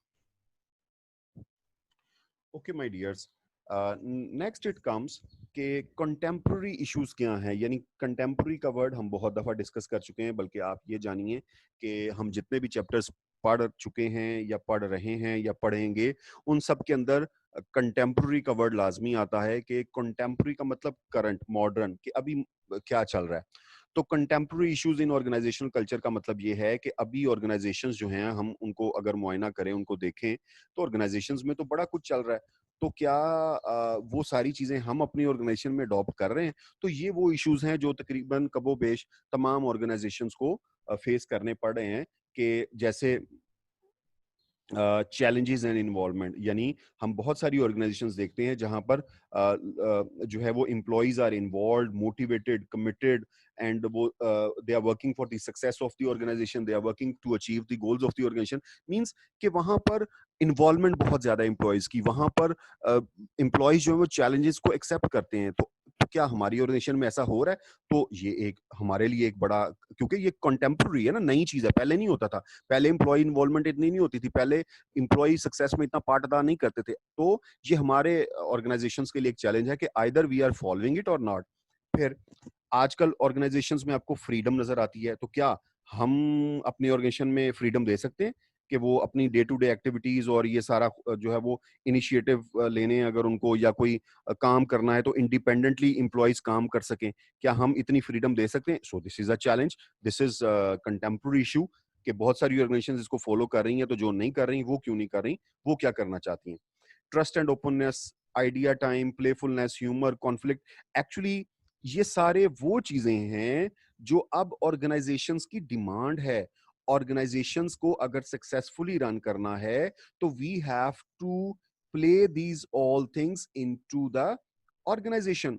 Okay my dears, next it comes के कंटेम्प्रेरी इश्यूज क्या हैं। यानी कंटेम्प्रेरी का वर्ड हम बहुत दफा डिस्कस कर चुके हैं, बल्कि आप ये जानिए कि हम जितने भी चैप्टर्स पढ़ चुके हैं, या पढ़ रहे हैं, या पढ़ेंगे, उन सब के अंदर कंटेम्प्रेरी का वर्ड लाजमी आता है। कि कंटेम्प्रेरी का मतलब करंट, मॉडर्न, कि अभी क्या चल रहा है। तो contemporary issues in organisational culture का मतलब ये है कि अभी ऑर्गेनाइजेशंस जो हैं, हम उनको अगर मुआयना करें, उनको देखें, तो ऑर्गेनाइजेशंस में तो बड़ा कुछ चल रहा है। तो क्या वो सारी चीजें हम अपनी ऑर्गेनाइजेशन में अडॉप्ट कर रहे हैं? तो ये वो इश्यूज हैं जो तकरीबन कबो-बेश तमाम ऑर्गेनाइजेशंस को फेस करने पड़ रहे हैं। कि जैसे चैलेंजेस एंड इन्वॉल्वमेंट। यानी हम बहुत सारी ऑर्गेनाइजेशंस देखते हैं जहां पर जो है वो employees are involve, motivated, committed, and वो they are working for the success of the organization, they are working to achieve the goals of the organization. Means कि वहां पर इन्वॉल्वमेंट बहुत ज्यादा एम्प्लॉइज की, वहां पर एम्प्लॉइज जो है वो चैलेंजेस को एक्सेप्ट करते हैं। तो क्या हमारी ऑर्गेनाइजेशन में ऐसा हो रहा है? तो ये एक हमारे लिए एक बड़ा, क्योंकि ये कंटेम्प्रेरी है ना, नई चीज है, पहले नहीं होता था। पहले एम्प्लॉय इन्वॉल्वमेंट इतनी नहीं होती थी, पहले एम्प्लॉय सक्सेस में इतना पार्ट अदा नहीं करते थे। तो ये हमारे ऑर्गेनाइजेशंस के लिए एक चैलेंज है कि either we are following it और नॉट। फिर आजकल ऑर्गेनाइजेशंस में आपको फ्रीडम नजर आती है, तो क्या हम अपनी ऑर्गेनाइजेशन में फ्रीडम दे सकते हैं? कि वो अपनी डे टू डे एक्टिविटीज और ये सारा जो है वो इनिशिएटिव लेने, अगर उनको या कोई काम करना है तो इंडिपेंडेंटली एम्प्लॉयज काम कर सकें, क्या हम इतनी फ्रीडम दे सकते हैं? सो this is a challenge, this is contemporary issue कि बहुत सारी ऑर्गेनाइजेशंस इसको फॉलो कर रही हैं, तो जो नहीं कर रही वो क्यों नहीं कर रही, वो क्या करना चाहती हैं? Trust and openness, idea time, playfulness, humour, conflict, actually ये सारे वो चीजें हैं जो अब ऑर्गेनाइजेशंस की डिमांड है। ऑर्गेनाइजेशंस को अगर सक्सेसफुली रन करना है तो we have to play these all things into the organisation.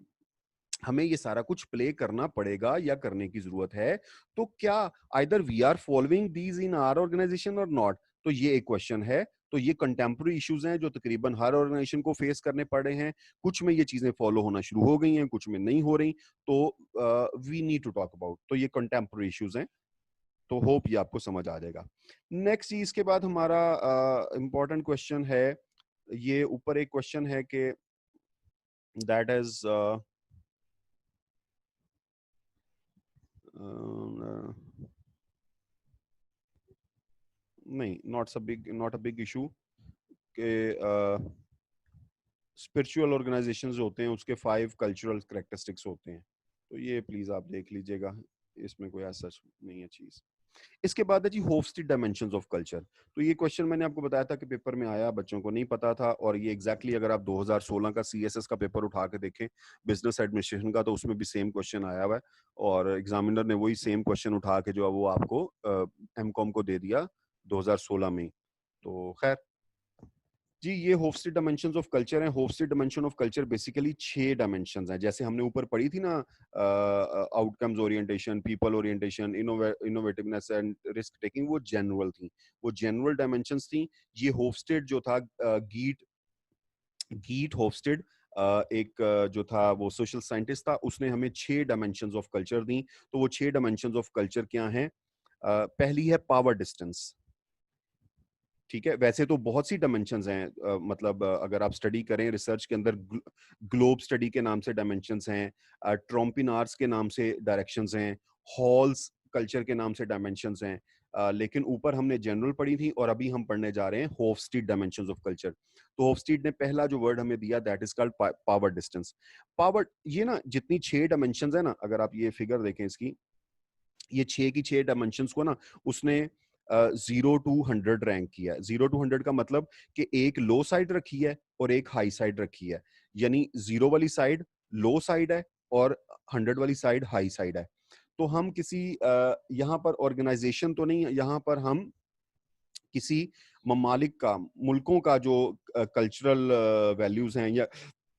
हमें ये सारा कुछ प्ले करना पड़ेगा या करने की जरूरत है। तो क्या either we are following these in our organisation और नॉट? तो ये एक क्वेश्चन है। तो ये कंटेम्प्रेरी इश्यूज हैं जो तकरीबन हर ऑर्गेनाइजेशन को फेस करने पड़े हैं। कुछ में ये चीजें फॉलो होना शुरू हो गई हैं, कुछ में नहीं हो रही। तो we need to talk about, तो ये कंटेम्प्रेरी इश्यूज हैं। तो होप ये आपको समझ आ जाएगा। नेक्स्ट चीज के बाद हमारा इंपॉर्टेंट क्वेश्चन है, ये ऊपर एक क्वेश्चन है कि दैट इज नहीं, नॉट अ बिग इशू के स्पिरिचुअल ऑर्गेनाइजेशंस होते हैं उसके 5 कल्चरल कैरेक्टरिस्टिक्स होते हैं। तो ये प्लीज आप देख लीजिएगा, इसमें कोई ऐसा नहीं है चीज। इसके बाद है जी होफस्टीड डायमेंशंस ऑफ कल्चर। तो ये क्वेश्चन मैंने आपको बताया था कि पेपर में आया, बच्चों को नहीं पता था, और ये एग्जैक्टली अगर आप 2016 का सीएसएस का पेपर उठा के देखें, बिजनेस एडमिनिस्ट्रेशन का, तो उसमें भी सेम क्वेश्चन आया हुआ है, और एग्जामिनर ने वही सेम क्वेश्चन उठा के जो है वो आपको एमकॉम को दे दिया 2016 में। तो खैर जी, ये होफस्टीड डायमेंशंस ऑफ कल्चर हैं। Hofstede dimension of culture basically 6 dimensions हैं, जैसे हमने ऊपर पढ़ी थी ना, outcomes orientation, people orientation, innovativeness and risk taking, वो जनरल थी, वो जनरल डायमेंशंस थी। ये होफस्टीड जो था, गीट होफस्टीड, जो था वो सोशल साइंटिस्ट था, उसने हमें 6 डायमेंशंस ऑफ कल्चर दी। तो वो 6 डायमेंशंस ऑफ कल्चर क्या हैं? पहली है पावर डिस्टेंस। ठीक है, वैसे तो बहुत सी डायमेंशंस हैं, मतलब अगर आप स्टडी करें रिसर्च के अंदर, ग्लोब स्टडी के नाम से डायमेंशंस हैं, ट्रॉम्पिनार्स के नाम से डायरेक्शंस हैं, हॉल्स कल्चर के नाम से डायमेंशंस हैं, लेकिन ऊपर हमने जनरल पढ़ी थी और अभी हम पढ़ने जा रहे हैं होफस्टीड डायमेंशंस ऑफ कल्चर। तो होफस्टीड ने पहला जो वर्ड हमें दिया, that is called power distance. Power, ये ना जितनी 6 डायमेंशंस है ना, अगर आप ये फिगर देखें इसकी, ये 6 की 6 डायमेंशंस को ना उसने 0 to 100 रैंक किया है। 0 to 100 का मतलब कि एक लो साइड रखी है और एक हाई साइड रखी है, यानी 0 वाली साइड लो साइड है और 100 वाली साइड हाई साइड है। तो हम किसी यहाँ पर ऑर्गेनाइजेशन तो नहीं, यहाँ पर हम किसी ममालिक का, मुल्कों का जो कल्चरल वैल्यूज हैं या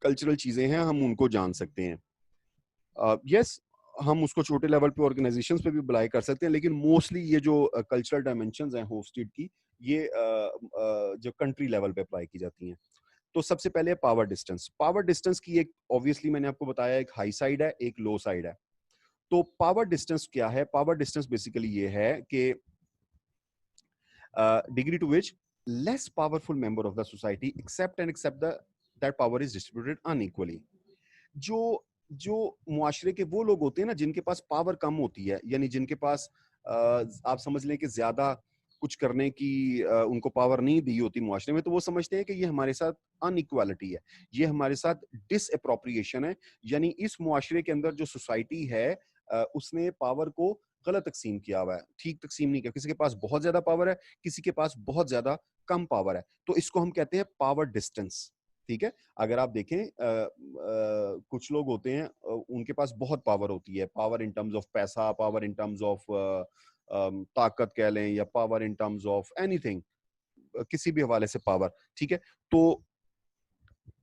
कल्चरल चीजें हैं, हम उनको जान सकते हैं। यस, हम उसको छोटे लेवल पे ऑर्गेनाइजेशंस पे भी अप्लाई कर सकते हैं, लेकिन मोस्टली ये जो कल्चरल डायमेंशंस हैं होस्टेड की, ये जो कंट्री लेवल पे अप्लाई की जाती हैं। तो सबसे पहले पावर डिस्टेंस। पावर डिस्टेंस की एक, ऑब्वियसली मैंने आपको बताया, एक हाई साइड है, एक लो साइड है। तो पावर डिस्टेंस क्या है? पावर डिस्टेंस बेसिकली ये है कि degree to which less powerful member of the society accept the that power is distributed unequally। जो जो मुआशरे के वो लोग होते हैं ना जिनके पास पावर कम होती है, यानी जिनके पास आप समझ लें कि ज्यादा कुछ करने की उनको पावर नहीं दी होती मुआशरे में, तो वो समझते हैं कि ये हमारे साथ अनइक्वालिटी है, ये हमारे साथ डिसअप्रोप्रिएशन है, यानी इस मुआशरे के अंदर जो सोसाइटी है उसने पावर को गलत तकसीम किया हुआ है, ठीक तकसीम नहीं किया। किसी के पास बहुत ज्यादा पावर है, किसी के पास बहुत ज्यादा कम पावर है, तो इसको हम कहते हैं पावर डिस्टेंस। ठीक है, अगर आप देखें कुछ लोग होते हैं उनके पास बहुत पावर होती है, पावर इन टर्म्स ऑफ पैसा, पावर इन टर्म्स ऑफ ताकत कह लें, या power in terms of anything, किसी भी हवाले से पावर। ठीक है, तो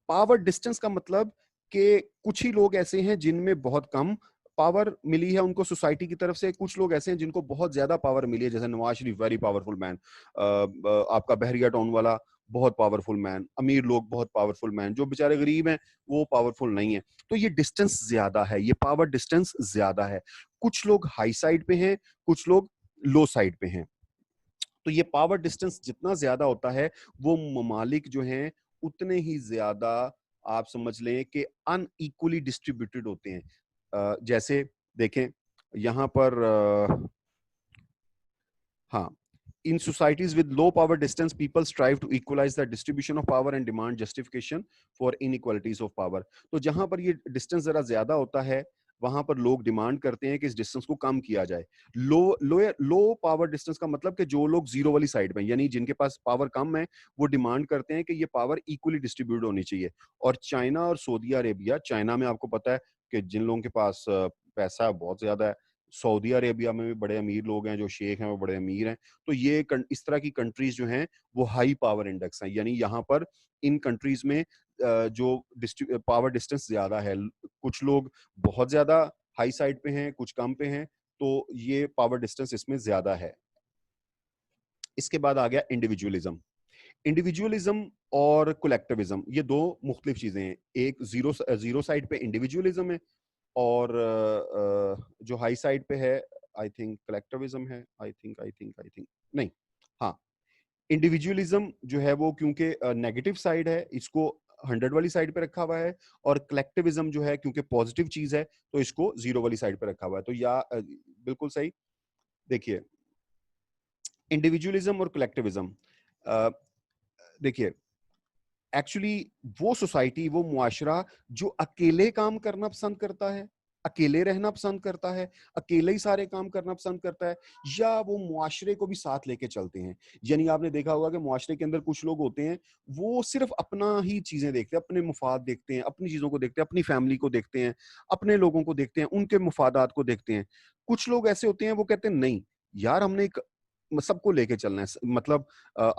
पावर डिस्टेंस का मतलब कि कुछ ही लोग ऐसे हैं जिनमें बहुत कम पावर मिली है उनको सोसाइटी की तरफ से, कुछ लोग ऐसे हैं जिनको बहुत ज्यादा पावर मिली है, जैसे Nawaz Sharif very powerful man, आपका बहरिया टाउन वाला बहुत पावरफुल मैन, अमीर लोग बहुत पावरफुल मैन, जो बेचारे गरीब हैं वो पावरफुल नहीं है। तो ये डिस्टेंस ज्यादा है, ये पावर डिस्टेंस ज्यादा है। कुछ लोग हाई साइड पे हैं, कुछ लोग लो साइड पे हैं। तो ये पावर डिस्टेंस जितना ज्यादा होता है, वो ममालिक जो हैं उतने ही ज्यादा, आप समझ लें कि अनइक्वली डिस्ट्रीब्यूटेड होते हैं। जैसे देखें यहाँ पर हाँ, in societies with low power distance, people strive to equalize the distribution of power and demand justification for inequalities of power. तो जहां पर ये डिस्टेंस जरा ज्यादा होता है, वहां पर लोग डिमांड करते हैं कि इस डिस्टेंस को कम किया जाए. लो पावर डिस्टेंस का मतलब कि जो लोग जीरो वाली साइड में, यानी जिनके पास पावर कम है, वो डिमांड करते हैं कि ये पावर इक्वली डिस्ट्रीब्यूट होनी चाहिए. और चाइना और सऊदी अरेबिया, चाइना में आपको पता है कि जिन लोगों के पास पैसा बहुत ज्यादा है, सऊदी अरेबिया में भी बड़े अमीर लोग हैं, जो शेख हैं वो बड़े अमीर हैं. तो ये इस तरह की कंट्रीज जो हैं वो हाई पावर इंडेक्स हैं, यानी यहाँ पर इन कंट्रीज में जो पावर डिस्टेंस ज्यादा है, कुछ लोग बहुत ज्यादा हाई साइड पे हैं, कुछ कम पे हैं, तो ये पावर डिस्टेंस इसमें ज्यादा है. इसके बाद आ गया इंडिविजुअलिज्म. इंडिविजुअलिज्म और कलेक्टिविज्म, ये दो मुख्तलिफ चीजें हैं. एक जीरो साइड पे इंडिविजुअलिज्म है, और जो हाई साइड पे है, आई थिंक कलेक्टिविज्म है. आई थिंक नहीं, हाँ, इंडिविजुअलिज्म जो है वो क्योंकि नेगेटिव साइड है, इसको 100 वाली साइड पे रखा हुआ है, और कलेक्टिविज्म जो है क्योंकि पॉजिटिव चीज है, तो इसको जीरो वाली साइड पे रखा हुआ है. तो या बिल्कुल सही. देखिए, इंडिविजुअलिज्म और कलेक्टिविज्म, देखिए, एक्चुअली वो सोसाइटी, वो मुआशरा जो अकेले काम करना पसंद करता है, अकेले रहना पसंद करता है, अकेले ही सारे काम करना पसंद करता है, या वो मुआशरे को भी साथ लेके चलते हैं. यानी आपने देखा होगा कि मुआशरे के अंदर कुछ लोग होते हैं, वो सिर्फ अपना ही चीजें देखते हैं, अपने मुफाद देखते हैं, अपनी चीजों को देखते हैं, अपनी फैमिली को देखते हैं, अपने लोगों को देखते हैं, उनके मुफादात को देखते हैं. कुछ लोग ऐसे होते हैं, वो कहते हैं नहीं यार, हमने एक सबको लेके चलना है. मतलब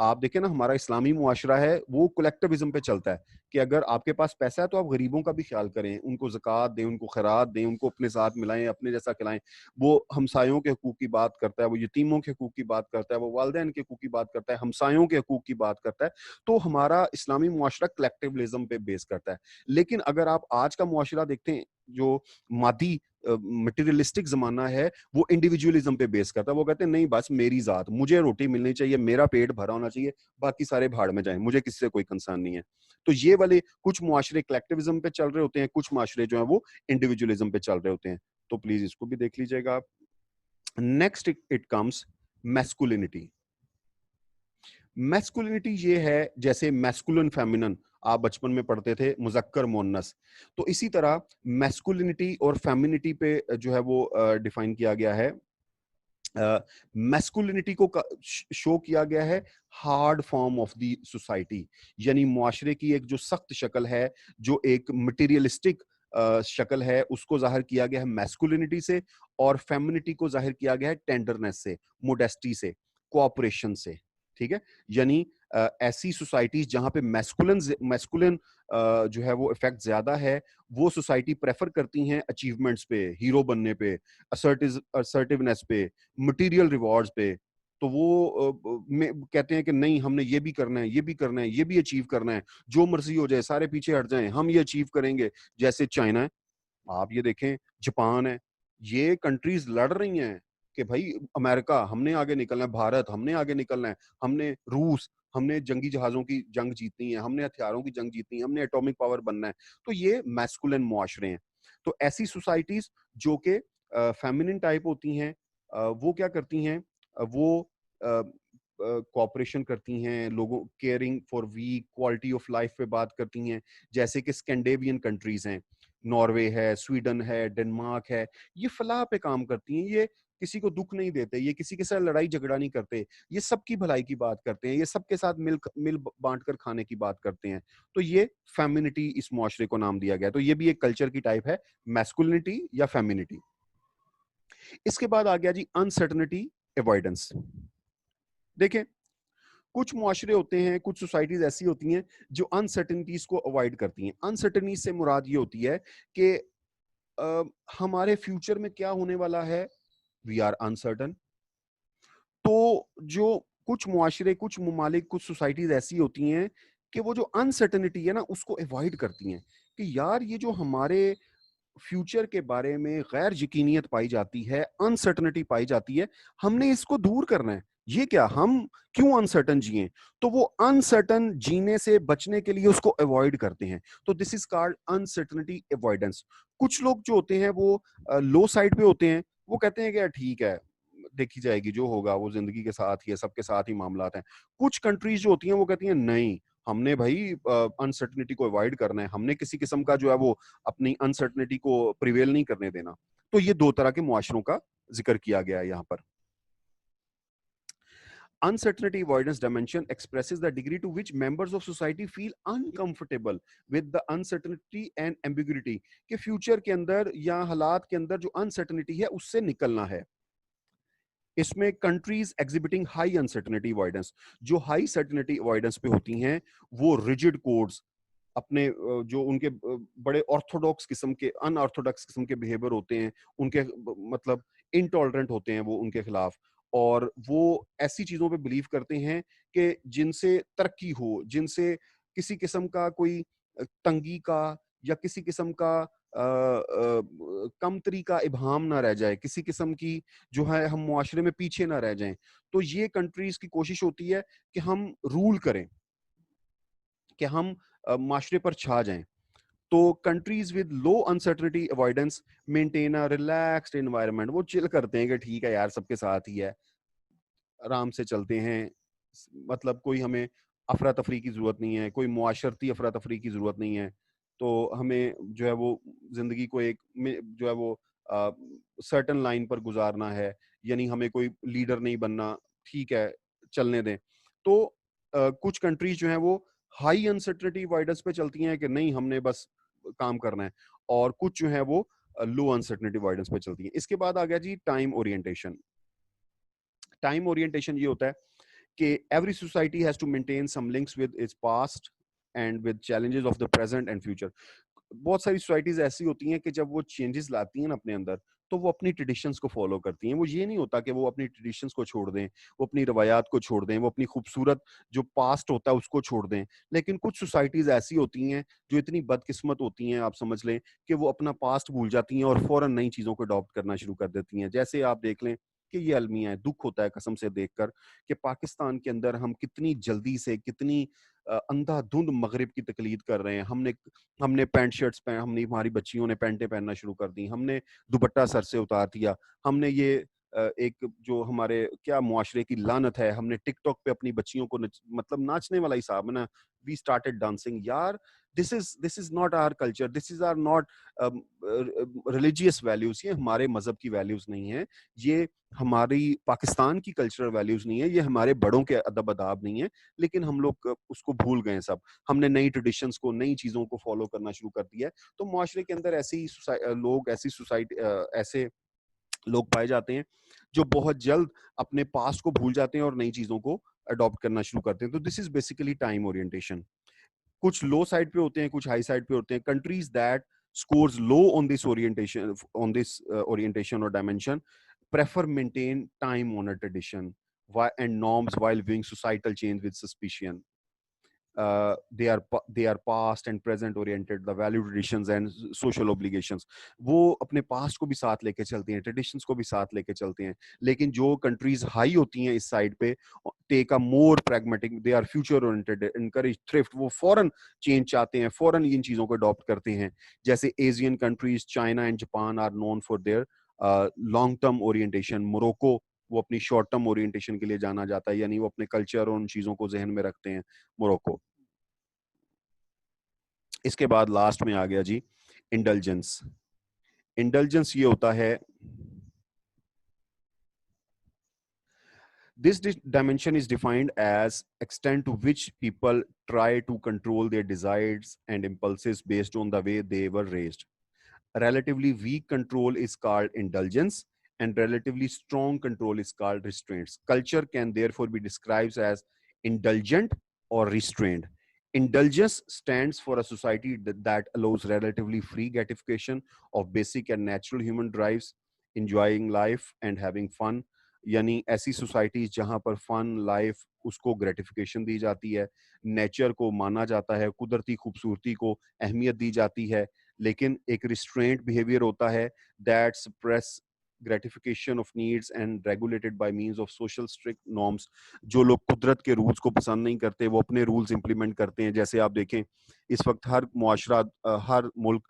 आप देखें ना, हमारा इस्लामी मुआशरा है वो कलेक्टिविज्म पे चलता है कि अगर आपके पास पैसा है तो आप गरीबों का भी ख्याल करें, उनको ज़कात दें, उनको खैरात दें, उनको अपने साथ मिलाएं, अपने जैसा खिलाएं. वो हमसायों के हकूक की बात करता है, वो यतीमों के हकूक की बात करता है, वो वालिदैन के हकूक की बात करता है, हमसायों के हकूक की बात करता है. तो हमारा इस्लामी मुआशरा कलेक्टिविज्म पे बेस करता है. लेकिन अगर आप आज का मुआशरा देखते हैं, जो मादी मटेरियलिस्टिक जमाना है, वो इंडिविजुअलिज्म पे बेस करता है. वो कहते हैं नहीं, बस मेरी जात, मुझे रोटी मिलनी चाहिए, मेरा पेट भरा होना चाहिए, बाकी सारे भाड़ में जाएं, मुझे किसी से कोई कंसर्न नहीं है. तो ये वाले कुछ मुआशरे कलेक्टिविज्म पे चल रहे होते हैं, कुछ मुआशरे जो हैं वो इंडिविजुअलिज्म पे चल रहे होते हैं. तो प्लीज इसको भी देख लीजिएगा आप. Next it comes masculinity. Masculinity ये है जैसे मैस्कुलिन फेमिनिन आप बचपन में पढ़ते थे, मुजक्कर मोन्नस. तो इसी तरह मैस्कुलिनिटी और फेमिनिटी पे जो है वो डिफाइन किया गया है. मैस्कुलिनिटी को शो किया गया है hard form of the society, यानी मुआशरे की एक जो सख्त शक्ल है, जो एक मटेरियलिस्टिक शक्ल है, उसको जाहिर किया गया है मैस्कुलिनिटी से. और फेमिनिटी को जाहिर किया गया है टेंडरनेस से, मोडेस्टी से, कोऑपरेशन से. ठीक है, यानी ऐसी सोसाइटीज जहां पे मैस्कुलिन जो है वो इफेक्ट ज्यादा है, वो सोसाइटी प्रेफर करती हैं अचीवमेंट्स पे, हीरो बनने पे, असर्टिवनेस पे, मटेरियल रिवॉर्ड्स पे. तो वो कहते हैं कि नहीं, हमने ये भी करना है, ये भी करना है, ये भी अचीव करना है, जो मर्जी हो जाए, सारे पीछे हट जाएं, हम ये अचीव करेंगे. जैसे चाइना है, आप ये देखें, जापान है, ये कंट्रीज लड़ रही हैं कि भाई अमेरिका हमने आगे निकलना है, भारत हमने आगे निकलना है, हमने रूस, हमने जंगी जहाजों की जंग जीतनी है, हमने हथियारों की जंग जीतनी है, हमने एटॉमिक पावर बनना है. तो ये मैस्कुलिन मुआशरे हैं. तो ऐसी सोसाइटीज जो कि फेमिनिन टाइप होती हैं, वो क्या करती हैं, वो कोऑपरेशन करती हैं, लोगों, caring for weak, quality of life पे बात करती हैं. जैसे कि स्कैंडिनेवियन कंट्रीज हैं, नॉर्वे है, स्वीडन है, डेनमार्क है, ये फलाह पे काम करती हैं. ये किसी को दुख नहीं देते, ये किसी के साथ लड़ाई झगड़ा नहीं करते, ये सबकी भलाई की बात करते हैं, ये सबके साथ मिल बांट कर खाने की बात करते हैं. तो ये फेमिनिटी इस मुआशरे को नाम दिया गया. तो ये भी एक कल्चर की टाइप है, मैस्कुलिनिटी या फेमिनिटी. इसके बाद आ गया जी अनसर्टनिटी अवॉइडेंस. देखें, कुछ मुआशरे होते हैं, कुछ सोसाइटीज ऐसी होती हैं जो अनसर्टनिटीज को अवॉइड करती हैं. अनसर्टनिटी से मुराद ये होती है कि हमारे फ्यूचर में क्या होने वाला है, वी आर अनसर्टन. तो जो कुछ मुआशरे, कुछ ममालिक, कुछ सोसाइटीज ऐसी होती हैं कि वो जो अनसर्टनिटी है ना, उसको अवॉइड करती हैं कि यार ये जो हमारे फ्यूचर के बारे में गैर यकीनियत पाई जाती है, अनसर्टनिटी पाई जाती है, हमने इसको दूर करना है. ये क्या, हम क्यों अनसर्टन जिए? तो वो अनसर्टन जीने से बचने के लिए उसको अवॉइड करते हैं. तो this is called uncertainty avoidance. कुछ लोग जो होते हैं वो लो साइड पे होते हैं, वो कहते हैं कि यार ठीक है, देखी जाएगी, जो होगा वो ज़िंदगी के साथ ही है, सबके साथ ही मामलात हैं। कुछ कंट्रीज़ जो होती हैं वो कहती हैं नहीं, हमने भई अनसर्टेनिटी को अवॉइड करना है, हमने किसी किस्म का जो है वो अपनी अनसर्टेनिटी को प्रिवेल नहीं करने देना। तो ये 2 तरह के मुआशरों का ज़िक्र किया गया है यहाँ पर। Uncertainty avoidance dimension expresses the degree to which members of society feel uncomfortable with the uncertainty and ambiguity कि फ्यूचर के अंदर या हालात के अंदर जो अनसर्टेनिटी है उससे निकलना है। इसमें countries exhibiting high uncertainty avoidance, जो हाई सर्टेनिटी अवॉइडेंस पे होती हैं, वो रिजिड कोड्स अपने जो उनके बड़े ऑर्थोडॉक्स किस्म के अनऑर्थोडॉक्स किस्म के बिहेवियर होते हैं, उनके मतलब इनटॉलरेंट होते हैं वो उनके खिलाफ, और वो ऐसी चीजों पे बिलीव करते हैं कि जिनसे तरक्की हो, जिनसे किसी किस्म का कोई तंगी का या किसी किस्म का कमतरी का इबाम ना रह जाए, किसी किस्म की जो है हम मुआशरे में पीछे ना रह जाएं। तो ये कंट्रीज की कोशिश होती है कि हम रूल करें, कि हम माशरे पर छा जाएं। तो countries with low uncertainty avoidance maintain a relaxed environment, वो चिल करते हैं कि ठीक है यार सबके साथ ही है, आराम से चलते हैं, मतलब कोई हमें अफरा तफरी की ज़रूरत नहीं है, कोई मुआशरती अफरा तफरी की ज़रूरत नहीं है। तो हमें जो है वो ज़िंदगी को एक में जो है वो सर्टेन लाइन पर गुजारना है, यानी हमें कोई लीडर नहीं बनना, ठीक है चलने दें। तो कुछ कंट्रीज जो हैं वो हाई अनसर्टेनिटी अवॉइडेंस पे चलती हैं कि नहीं हमने बस काम करना है, और कुछ जो है वो लो अनसर्टेनिटी अवॉइडेंस पे चलती हैं। इसके बाद आ गया जी टाइम ओरिएंटेशन। टाइम ओरिएंटेशन ये होता है कि every society has to maintain some links with its past and with challenges of the present and future. बहुत सारी सोसाइटीज ऐसी होती हैं कि जब वो चेंजेस लाती हैं ना अपने अंदर, तो वो अपनी ट्रेडिशंस को फॉलो करती हैं। वो ये नहीं होता कि वो अपनी ट्रेडिशंस को छोड़ दें, वो अपनी रवायात को छोड़ दें, वो अपनी खूबसूरत जो पास्ट होता है उसको छोड़ दें। लेकिन कुछ सोसाइटीज ऐसी होती हैं जो इतनी बदकिस्मत होती हैं, आप समझ लें कि वो अपना पास्ट भूल जाती हैं और फौरन नई चीज़ों को अडॉप्ट करना शुरू कर देती हैं। जैसे आप देख लें कि ये अलमिया है, दुःख होता है कसम से देखकर कि पाकिस्तान के अंदर हम कितनी जल्दी से, कितनी अंधाधुंध मगरिब की तकलीद कर रहे हैं। हमने हमने पैंट शर्ट्स पहन हमने हमारी बच्चियों ने पैंटें पहनना शुरू कर दी, हमने दुपट्टा सर से उतार दिया, हमने ये एक जो हमारे क्या मुआशरे की लानत है, हमने टिकटॉक पे अपनी बच्चियों को मतलब नाचने वाला हिसाब है ना, वी स्टार्टेड डांसिंग यार। This is not our culture, this is are not religious values, ये हमारे मजहब की वैल्यूज नहीं है, ये हमारी पाकिस्तान की कल्चरल वैल्यूज नहीं है, ये हमारे बड़ों के अदब अदाब नहीं है। लेकिन हम लोग उसको भूल गए सब, हमने नई ट्रेडिशंस को, नई चीजों को फॉलो करना शुरू कर दिया है। तो मुआशरे के अंदर लोग, ऐसी सोसाइटी, ऐसे लोग पाए जाते हैं जो बहुत जल्द अपने पास्ट को भूल जाते हैं और नई चीजों को अडॉप्ट करना शुरू करते हैं। तो this is basically time orientation. कुछ लो साइड पे होते हैं, कुछ हाई साइड पे होते हैं। Countries that scores low on this orientation or dimension prefer maintain time honored tradition and norms while viewing societal change with suspicion. They are past and present oriented, the value traditions and social obligations, वो अपने past को भी साथ लेके चलते हैं, traditions को भी साथ लेके चलते हैं। लेकिन जो कंट्रीज हाई होती हैं इस साइड पे, take a more pragmatic, they are future oriented, encourage thrift, वो फॉरन चेंज चाहते हैं, फॉरन इन चीजों को अडॉप्ट करते हैं। जैसे Asian countries China and Japan are known for their long term orientation. Morocco वो अपनी शॉर्ट टर्म ओरिएंटेशन के लिए जाना जाता है, यानी वो अपने कल्चर और उन चीजों को जहन में रखते हैं, मोरक्को। इसके बाद लास्ट में आ गया जी इंडल्जेंस। इंडल्जेंस ये होता है, this dimension is defined as extent to which people try to control their desires and impulses based on the way they were raised. Relatively weak control is called indulgence, and relatively strong control is called restraints. Culture can therefore be described as indulgent or restrained. Indulgence stands for a society that allows relatively free gratification of basic and natural human drives, enjoying life and having fun. यानी ऐसी societies जहां पर fun life उसको gratification दी जाती है, nature को माना जाता है, कुदरती खूबसूरती को अहमियत दी जाती है, लेकिन एक रिस्ट्रेंट बिहेवियर होता है that suppress gratification of needs and regulated by means of social strict norms. जो लोग कुदरत के रूल्स को पसंद नहीं करते, वो अपने रूल्स इंप्लीमेंट करते हैं। जैसे आप देखें, इस वक्त हर मुआशरा, हर मुल्क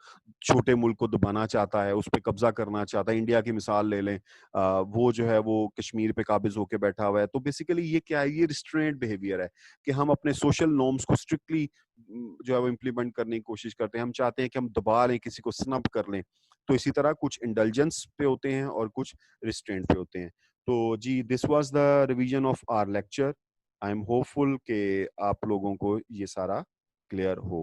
छोटे मुल्क को दबाना चाहता है, उस पर कब्जा करना चाहता है। इंडिया की मिसाल ले लें, वो जो है वो कश्मीर पे काबिज होकर बैठा हुआ है। तो बेसिकली ये क्या है, ये रिस्ट्रेंट बिहेवियर है कि हम अपने सोशल नॉर्म्स को स्ट्रिक्टली जो है वो इम्प्लीमेंट करने की कोशिश करते हैं। हम चाहते हैं कि हम दबा लें, किसी को स्नब कर लें। तो इसी तरह कुछ इंडल्जेंस पे होते हैं और कुछ रिस्ट्रेंट पे होते हैं। तो जी, this was the revision of our lecture. I am hopeful कि आप लोगों को ये सारा क्लियर होगा।